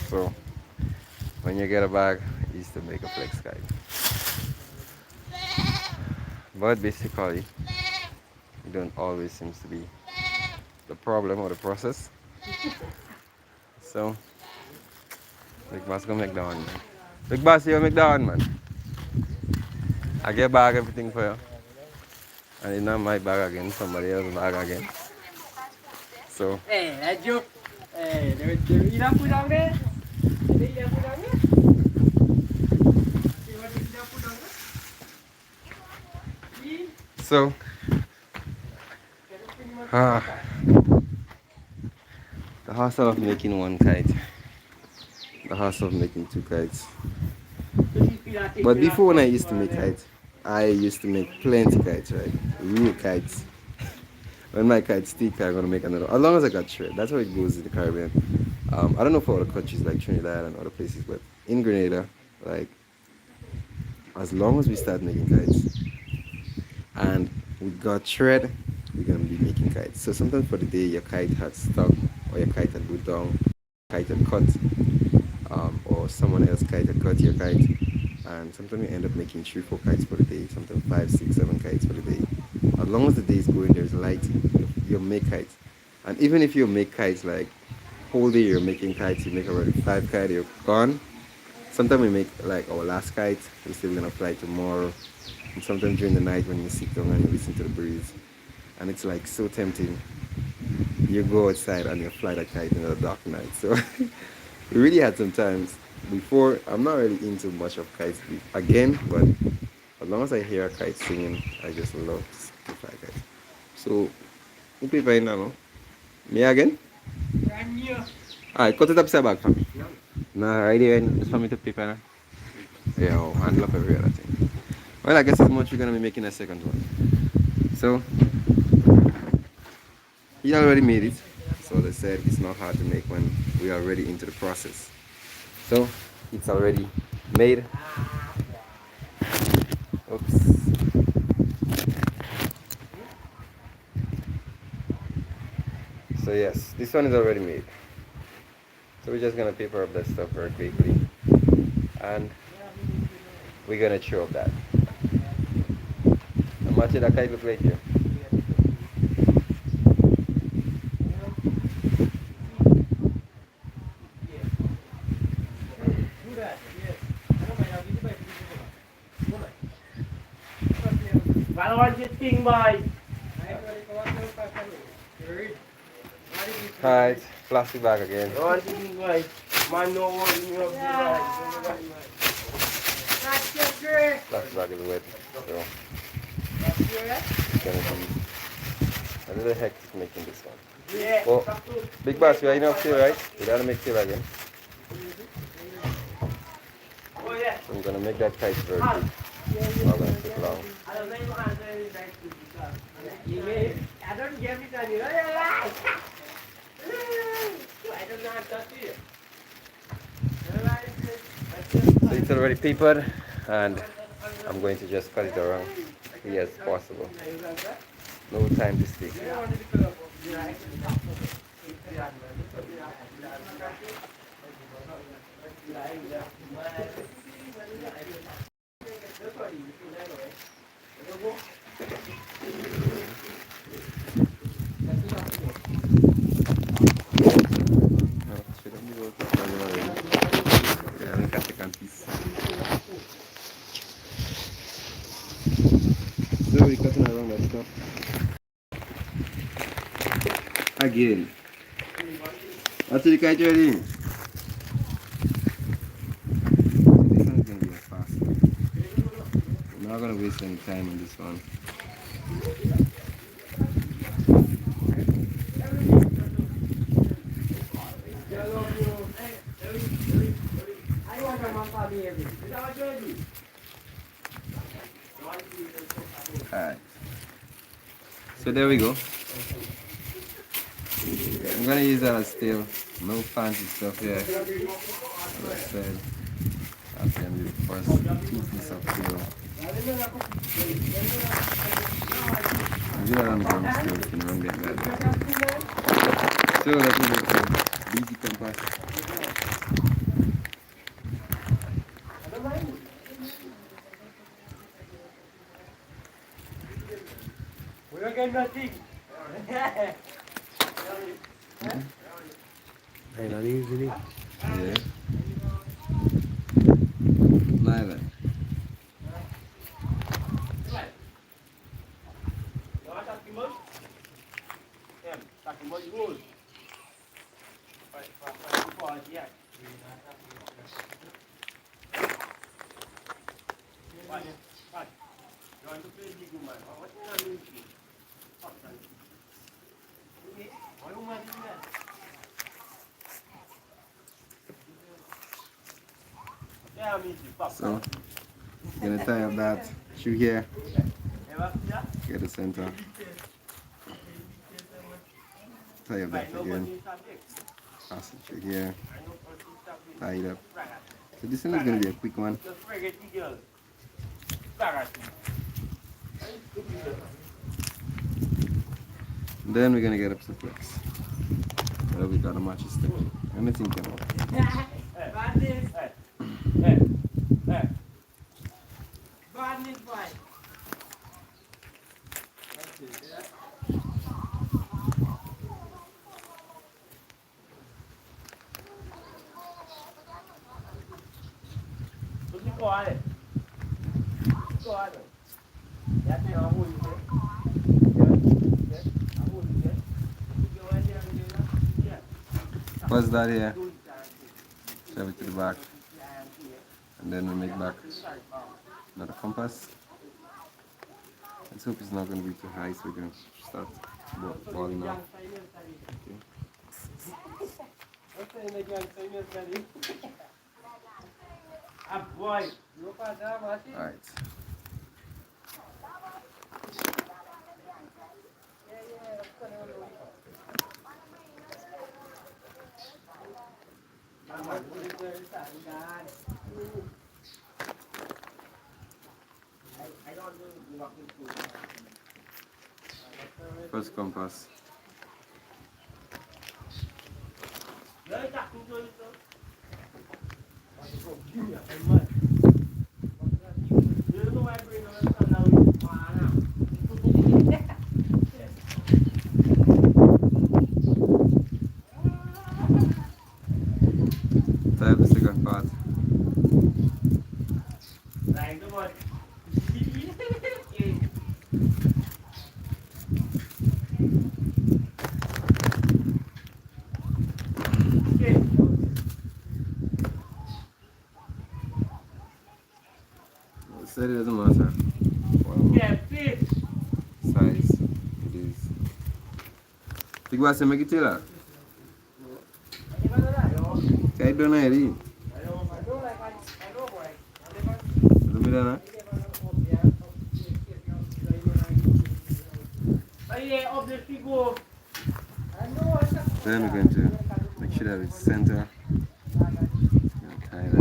So when you get a bag, it's to make a flex kite. But basically, it don't always seems to be the problem or the process. So Big Boss gonna make that one, man. Big Boss, you make that one, man. I get bag everything for you. And it's not my bag again, somebody else's bag again. So Hey, that joke. Hey, you don't put down there? You don't put down there? You want to put down there? so ah, the hustle of making one kite, the hustle of making two kites. But before, when I used to make kites, I used to make plenty kites, right? Real kites. When my kites stick, I'm gonna make another. As long as I got thread, that's how it goes in the Caribbean. I don't know for other countries like Trinidad and other places, but in Grenada, like as long as we start making kites and we got thread, we're gonna be making kites. So sometimes for the day your kite had stuck or your kite had go down, kite had cut, or someone else kite had cut your kite, and sometimes you end up making 3 4 kites for the day, sometimes 5 6 7 kites for the day. As long as the day is going, there's lighting, you'll make kites. And even if you make kites like whole day you're making kites, you make already 5 kites, you're gone. Sometimes we make like our last kite, we say we're gonna fly tomorrow. And sometimes during the night when you sit down and you listen to the breeze, and it's like so tempting, you go outside and you fly the kite in the dark night. So we really had some times before. I'm not really into much of kites again, but as long as I hear a kite singing, I just love to fly kites. So, who play now? No? Me again? Alright, cut it up side back for me. Nah, right there, just for me to prepare now. Yeah, oh, handle up every other thing. Well, I guess it's much we're gonna be making a second one. So, he already made it. So they said it's not hard to make when we are already into the process. So, it's already made. Oops. So yes, this one is already made. So we're just gonna paper up that stuff very quickly, and we're gonna chew up that. How much did that kite look like here? I don't want your thing, boy. Kite, plastic bag again. I don't want your thing, boy. Man, no one in your Plastic bag is wet, so it's gonna be a little hectic making this one. Yeah. Well, big boss, you are enough here, right? You gotta make tail again. Oh, yeah. So I'm gonna make that kite very big. It's not gonna take long. I don't know how to do that. I don't get it on you. I don't know how to do it. So it's already papered, and I'm going to just cut it around here as possible. No time to stick. So we're cutting around that stuff. Again. Actually, kite ready. This one is gonna be a fast one. We're not gonna waste any time on this one. Alright. So there we go. I'm gonna use that as steel. No fancy stuff here. As I said, that's gonna be the first piece of steel. I do that on the ground still, if you don't get that. So let me go to busy compass. We don't get nothing. Yeah. Neither. So, you're gonna tie up that shoe here, get the center, tie up that again, pass it through here, tie it up. So this one is gonna be a quick one. Then we're gonna get up suplex. Well, we got a match stick. Anything can work. this boy. That's it, yeah. What's it called? What's it called? That thing I hold you there. Yeah. I hold you there. You go right there and do that. Yeah. What's that here? Shove it to the back. And then we make back another compass. Let's hope it's not going to be too high, so we're going to start balling off. Okay. Alright. First compass. Type the second part. Said it doesn't matter. Size it is. Big boss, make it tailor. Kite down here. Do me that. Then we're going to make sure that it's center. Kind of.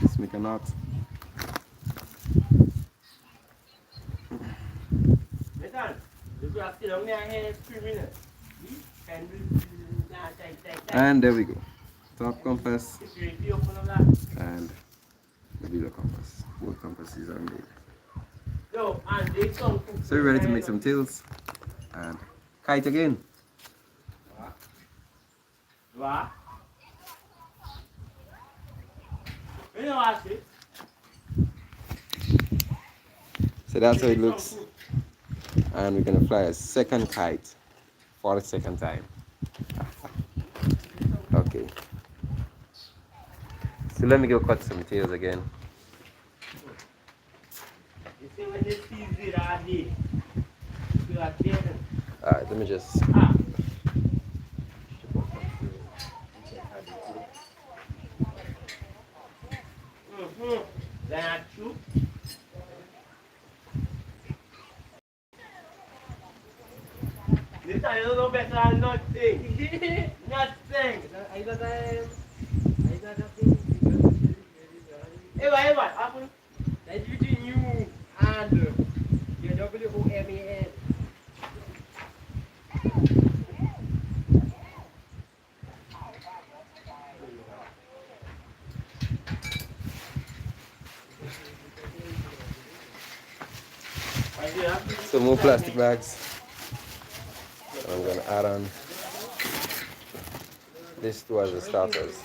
Just make a knot. And there we go. Top compass and the below compass. Both compasses are made. So we're ready to make some tails and kite again. So that's how it looks. And we're gonna fly a second kite for the second time. Okay. So let me go cut some tails again. Alright, let me just That's true. This time you don't know better than nothing. Nothing. Hey, what happened? That's between you and your WOMAN. some more plastic bags. I'm gonna add on this two as the starters.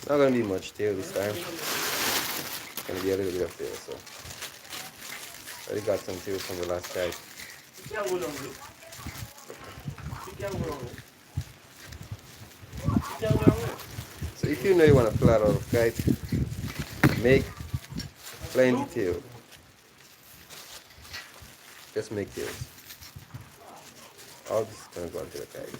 Not gonna be much tail this time. Gonna be a little bit of tail, so already got some tail from the last kite. So if you know you want to fly out of kite, make plenty tail. Just make tails. All this is gonna go onto the kite.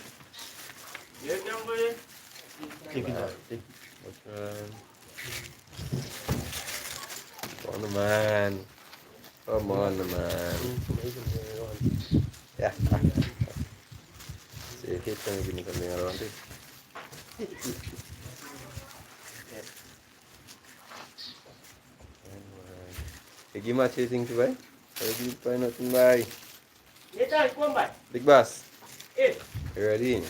Come on, man. Come on, man. Yeah. See, hit can give me something around it. You give me chasing to buy? Or you buy nothing buy? Big boss. You ready?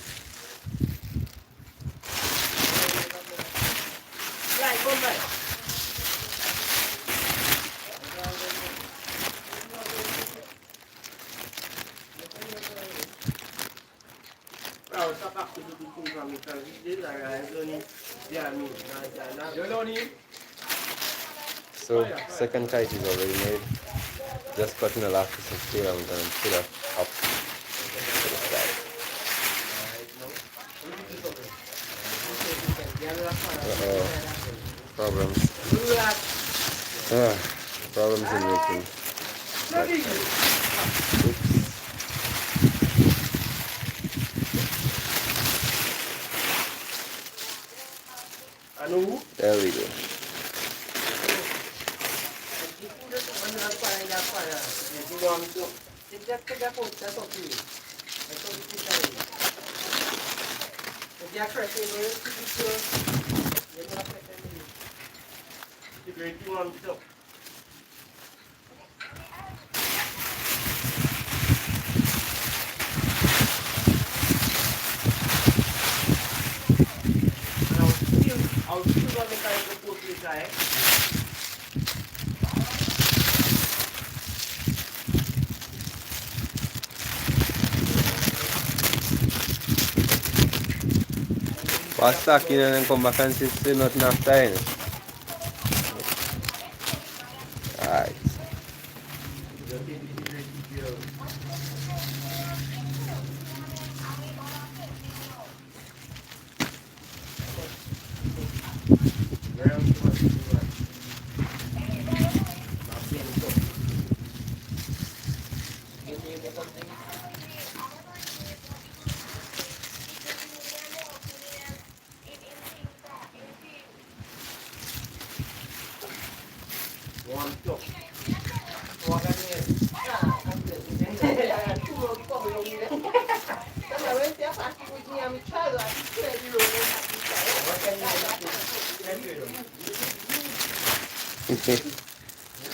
because this I don't yeah me. You don't need. So second kite is already made. Just cutting the last piece of steel and then put it up to the side. Uh-oh. Problems. Ah, problems in making that kite. Oops. Anu, There we go. I'll still gonna carry the post inside. Pass stacking and then come back and see still nothing after it. Alright.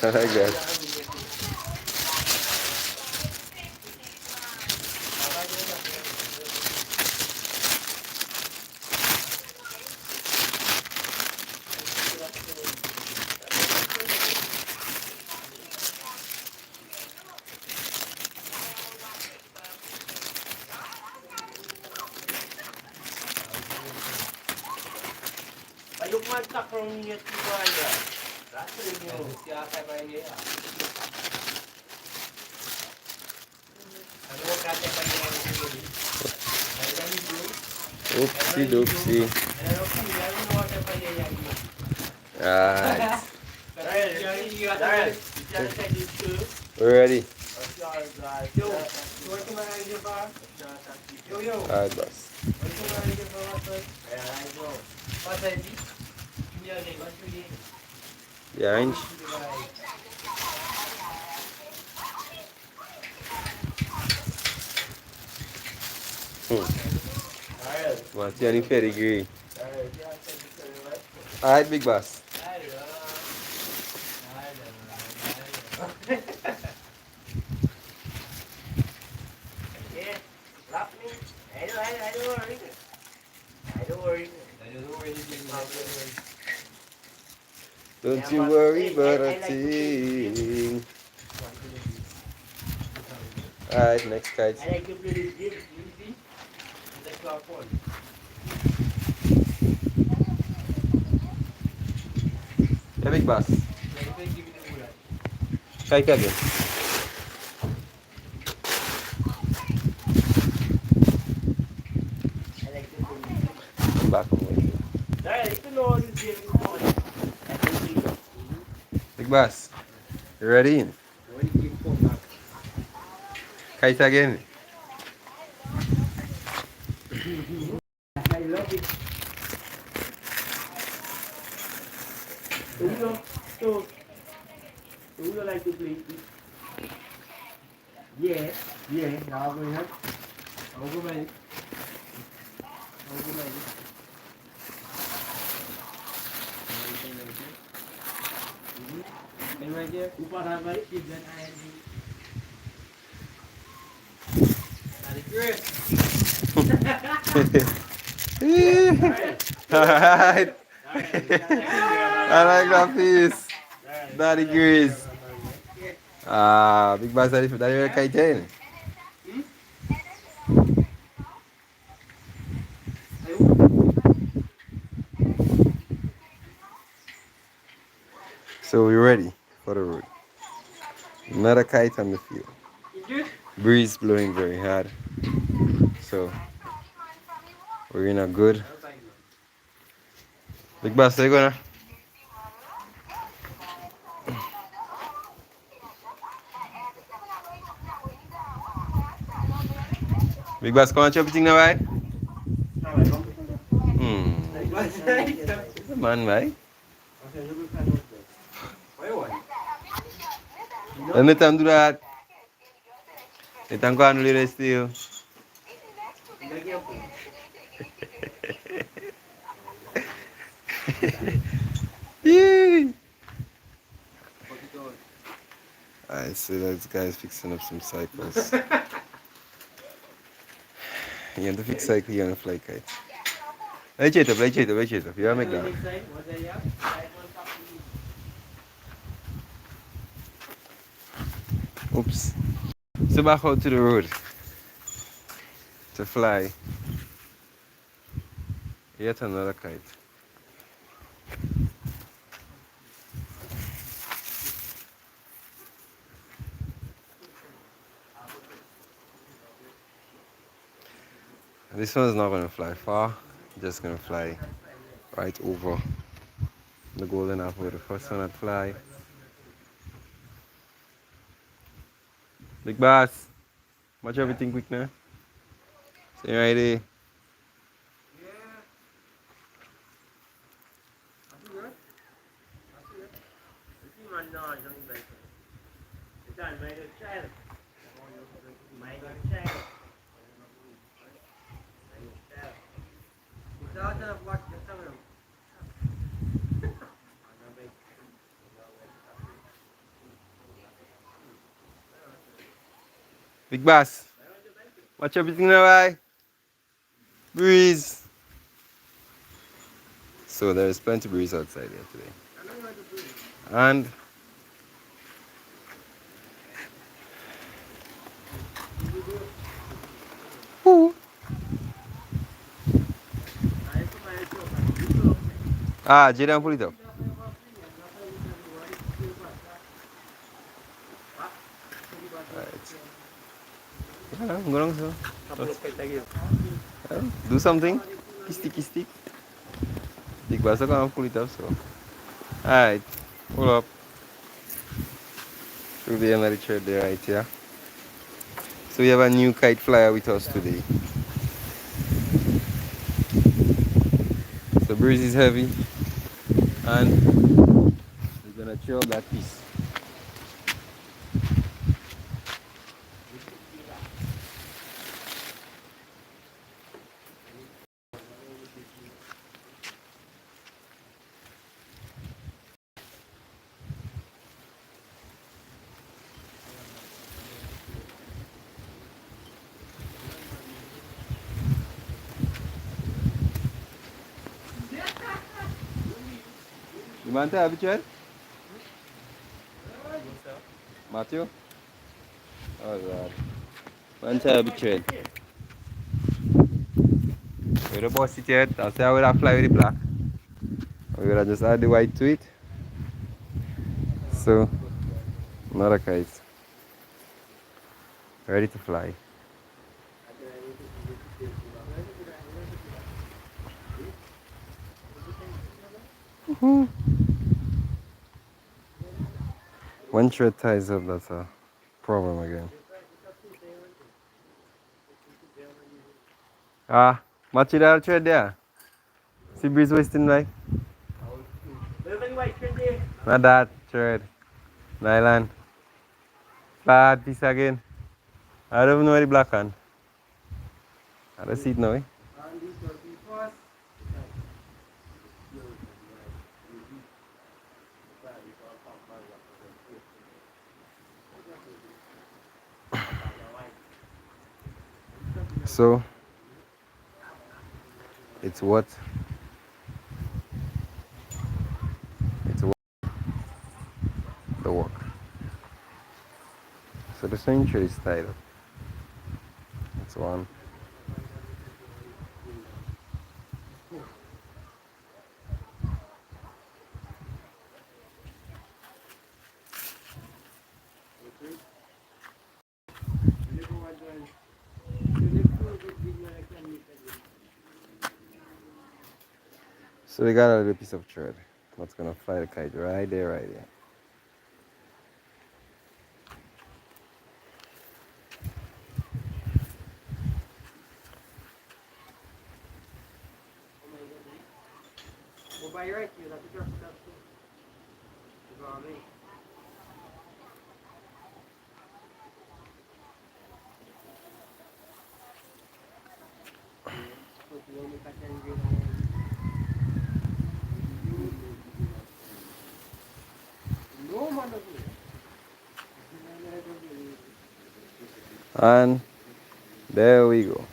I like that. Ayok man tak from niya tiba aja. Rasa niyo. Siapa yang ini? Ano kata pagi ini? Ada ni. Oopsie doopsie. Ano kata pagi ini? Alright. Darren, bicara saya itu. We're ready. Yo, what you want to ba? Yo. Alright, boss. What you want to ba? I know. What I did? Yeah, they want to eat. Behind. What's your pedigree? Alright, big boss. Yeah, love me. I don't worry. I don't worry. Don't you worry about a thing. Alright, next kite. I like to play this game, you see? That's our phone. Yeah, big boss. Kite again. I like to play this game. Come back away. Darren, you know all this game is going. I think you. Big boss. You ready? Kite again. I love it. So you like to play it? Yeah, now we have. I'll go back. And right there, upar hamari is an IND. Alright. I like that piece. Daddy Grease. Ah, big boss dari kite ini. Ayo. So we're ready for the road. Another kite on the field. Breeze blowing very hard. So we're in a good. Big boss, are you gonna? Big boss, come on, chop everything now, right? Hmm. Man, right? Anytime do that. Anytime go and do still. Yeah. I see that guy's fixing up some cycles. You want to fix cycle, you want to fly kite. Let's it up, let's it up, let's it up. You want to make that? Oops. So back out to the road to fly yet another kite. This one's not going to fly far, just going to fly right over the golden apple. The first one that fly. Big boss, watch everything quick now. Stay right there. Big boss, watch everything now, right? Breeze. So there's plenty of breeze outside here today. And ooh. Ah, Jaden, pull it up. Right. Yeah, I'm going so. Do something. Kisti, kisti. Big boss, I can't pull it up so. Alright, pull up. Should be another thread there right here. So we have a new kite flyer with us today. So breeze is heavy and we're gonna chill that piece. You want to have a thread? Matthew? Oh God. Want to have a thread? Where the boss sit yet? I'll say I would have fly with the black. We're gonna just add the white to it. So another kite. Ready to fly. When thread ties up, that's a problem again. Ah, match it out thread there. See breeze wasting like? Not that thread. Nylon. Bad piece again. I don't know where the black one. I don't see it now. Eh? So it's what? It's what the work. So the center is tied up. That's one. So we got a little piece of thread. That's gonna fly the kite right there, right there. Oh my goodness. Well, by right, you have to drop it up too. You know what I mean? Yeah. So if you want me to catch any grade on one, no man does it. And there we go.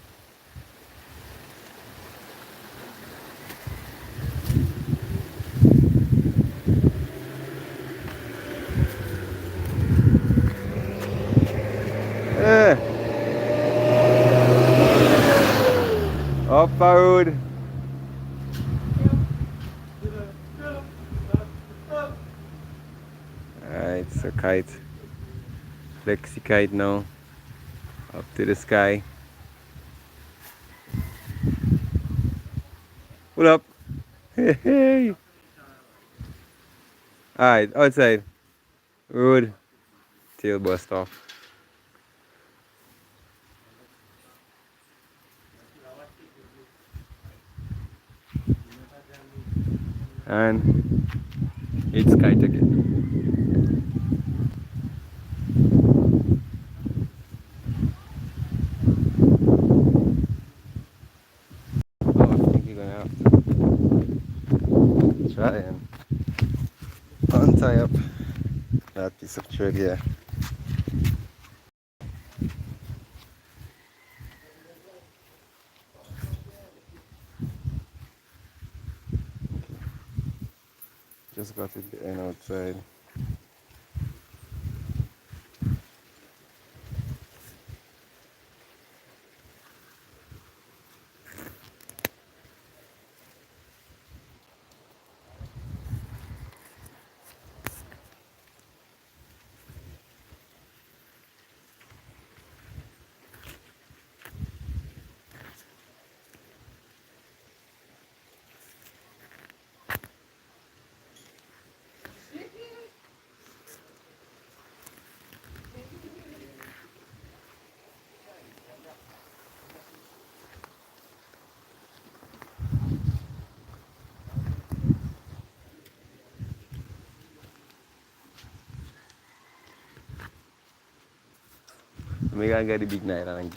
Eh, up a road. Alright, so kite. Flexi kite now. Up to the sky. Pull up. Hey, hey. Alright, outside. Road. Tail bust off. And it's kite again. Oh, I think you're gonna have to try and untie up that piece of thread here. Just got it the end outside. We gotta get the big nylon and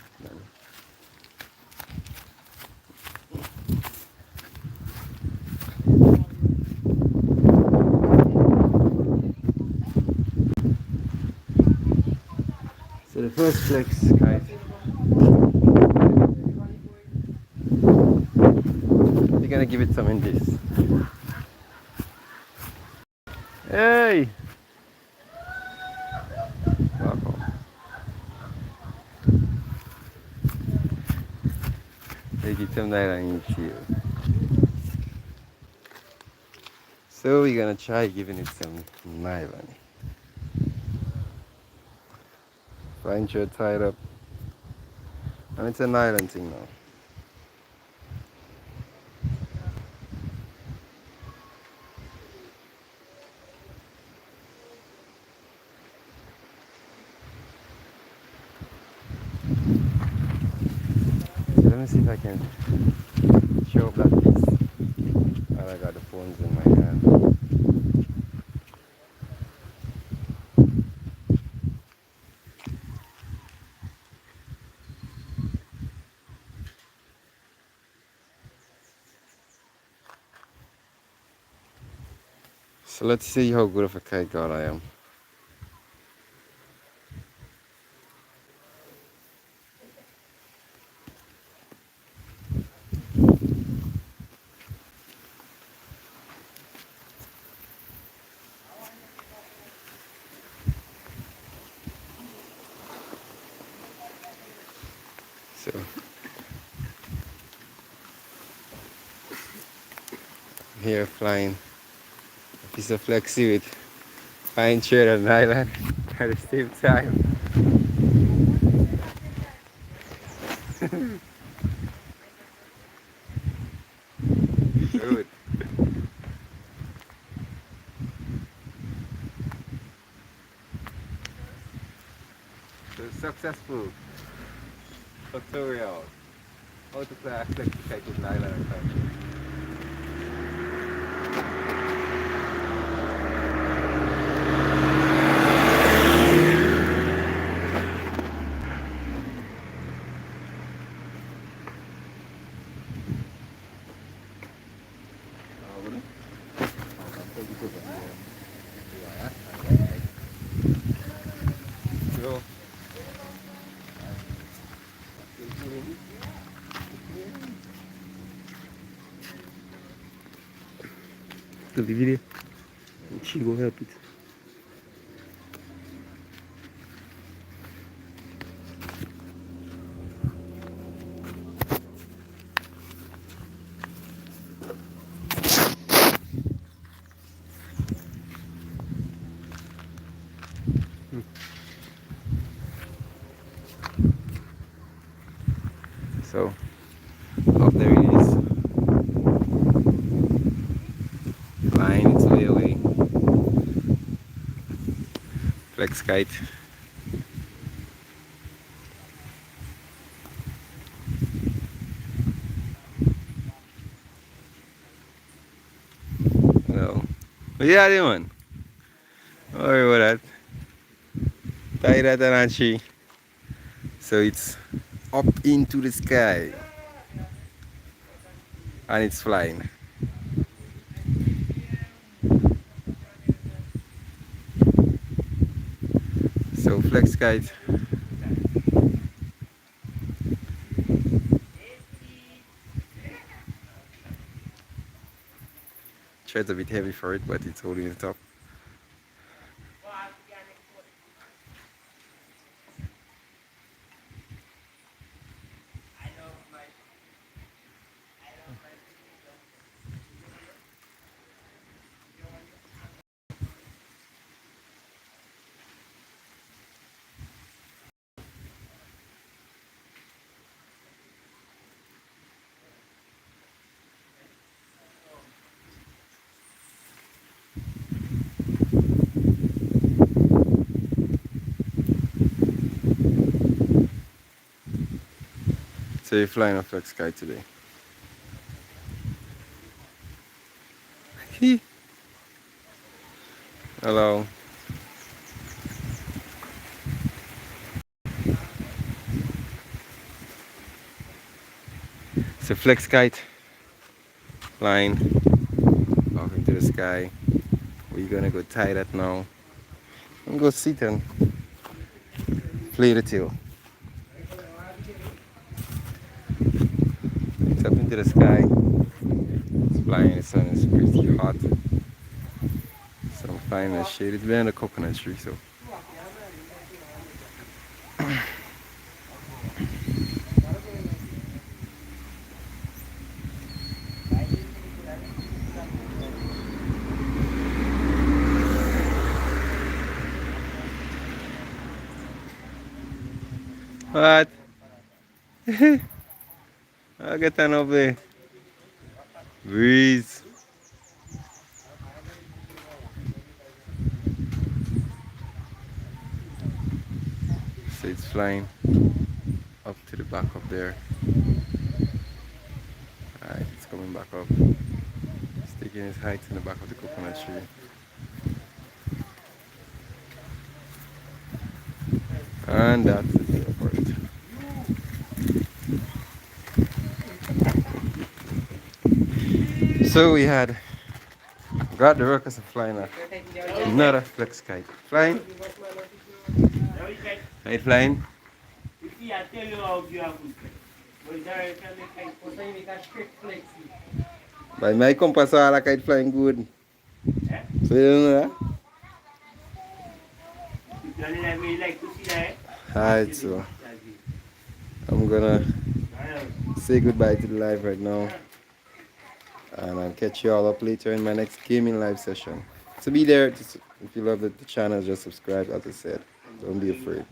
so the first flex kite. We're gonna give it some in this. Hey! Wow. They get some nylon in here. So we're gonna try giving it some nylon. Fine thread tied up. And it's a nylon thing now. So let me see if I can show up that piece while I got the phones in my hand. So let's see how good of a kite guard I am. So here flying a piece of flexi with fine thread and nylon at the same time. Good. successful tutorial how to fly a flexi kite with nylon and kite. So, the video, she go help it. So, up there it is, flying its way away. Flex kite. Hello. What you are doing? Don't worry about that. Tie that on a tree. So it's up into the sky and it's flying. So flex kite. Thread's a bit heavy for it, but it's holding it up. So you're flying a flex kite today. Hello. It's a flex kite flying off into the sky. We're gonna go tie that now and go sit and play the tail. It's up into the sky. It's flying. The sun is pretty hot. So I'm flying in the shade. It's behind the coconut tree, so. What? I get an up there. Breeze. So it's flying up to the back up there. Alright, it's coming back up. It's taking its height in the back of the coconut tree. And that's the tail for it. So we had got the ruckus of flying another flex kite. Flying? Are you flying? By my compass, all the kite flying good. So you don't know that? Alright, so I'm gonna say goodbye to the live right now. And I'll catch you all up later in my next gaming live session. So be there. If you love the channel, just subscribe, as I said. Don't be afraid.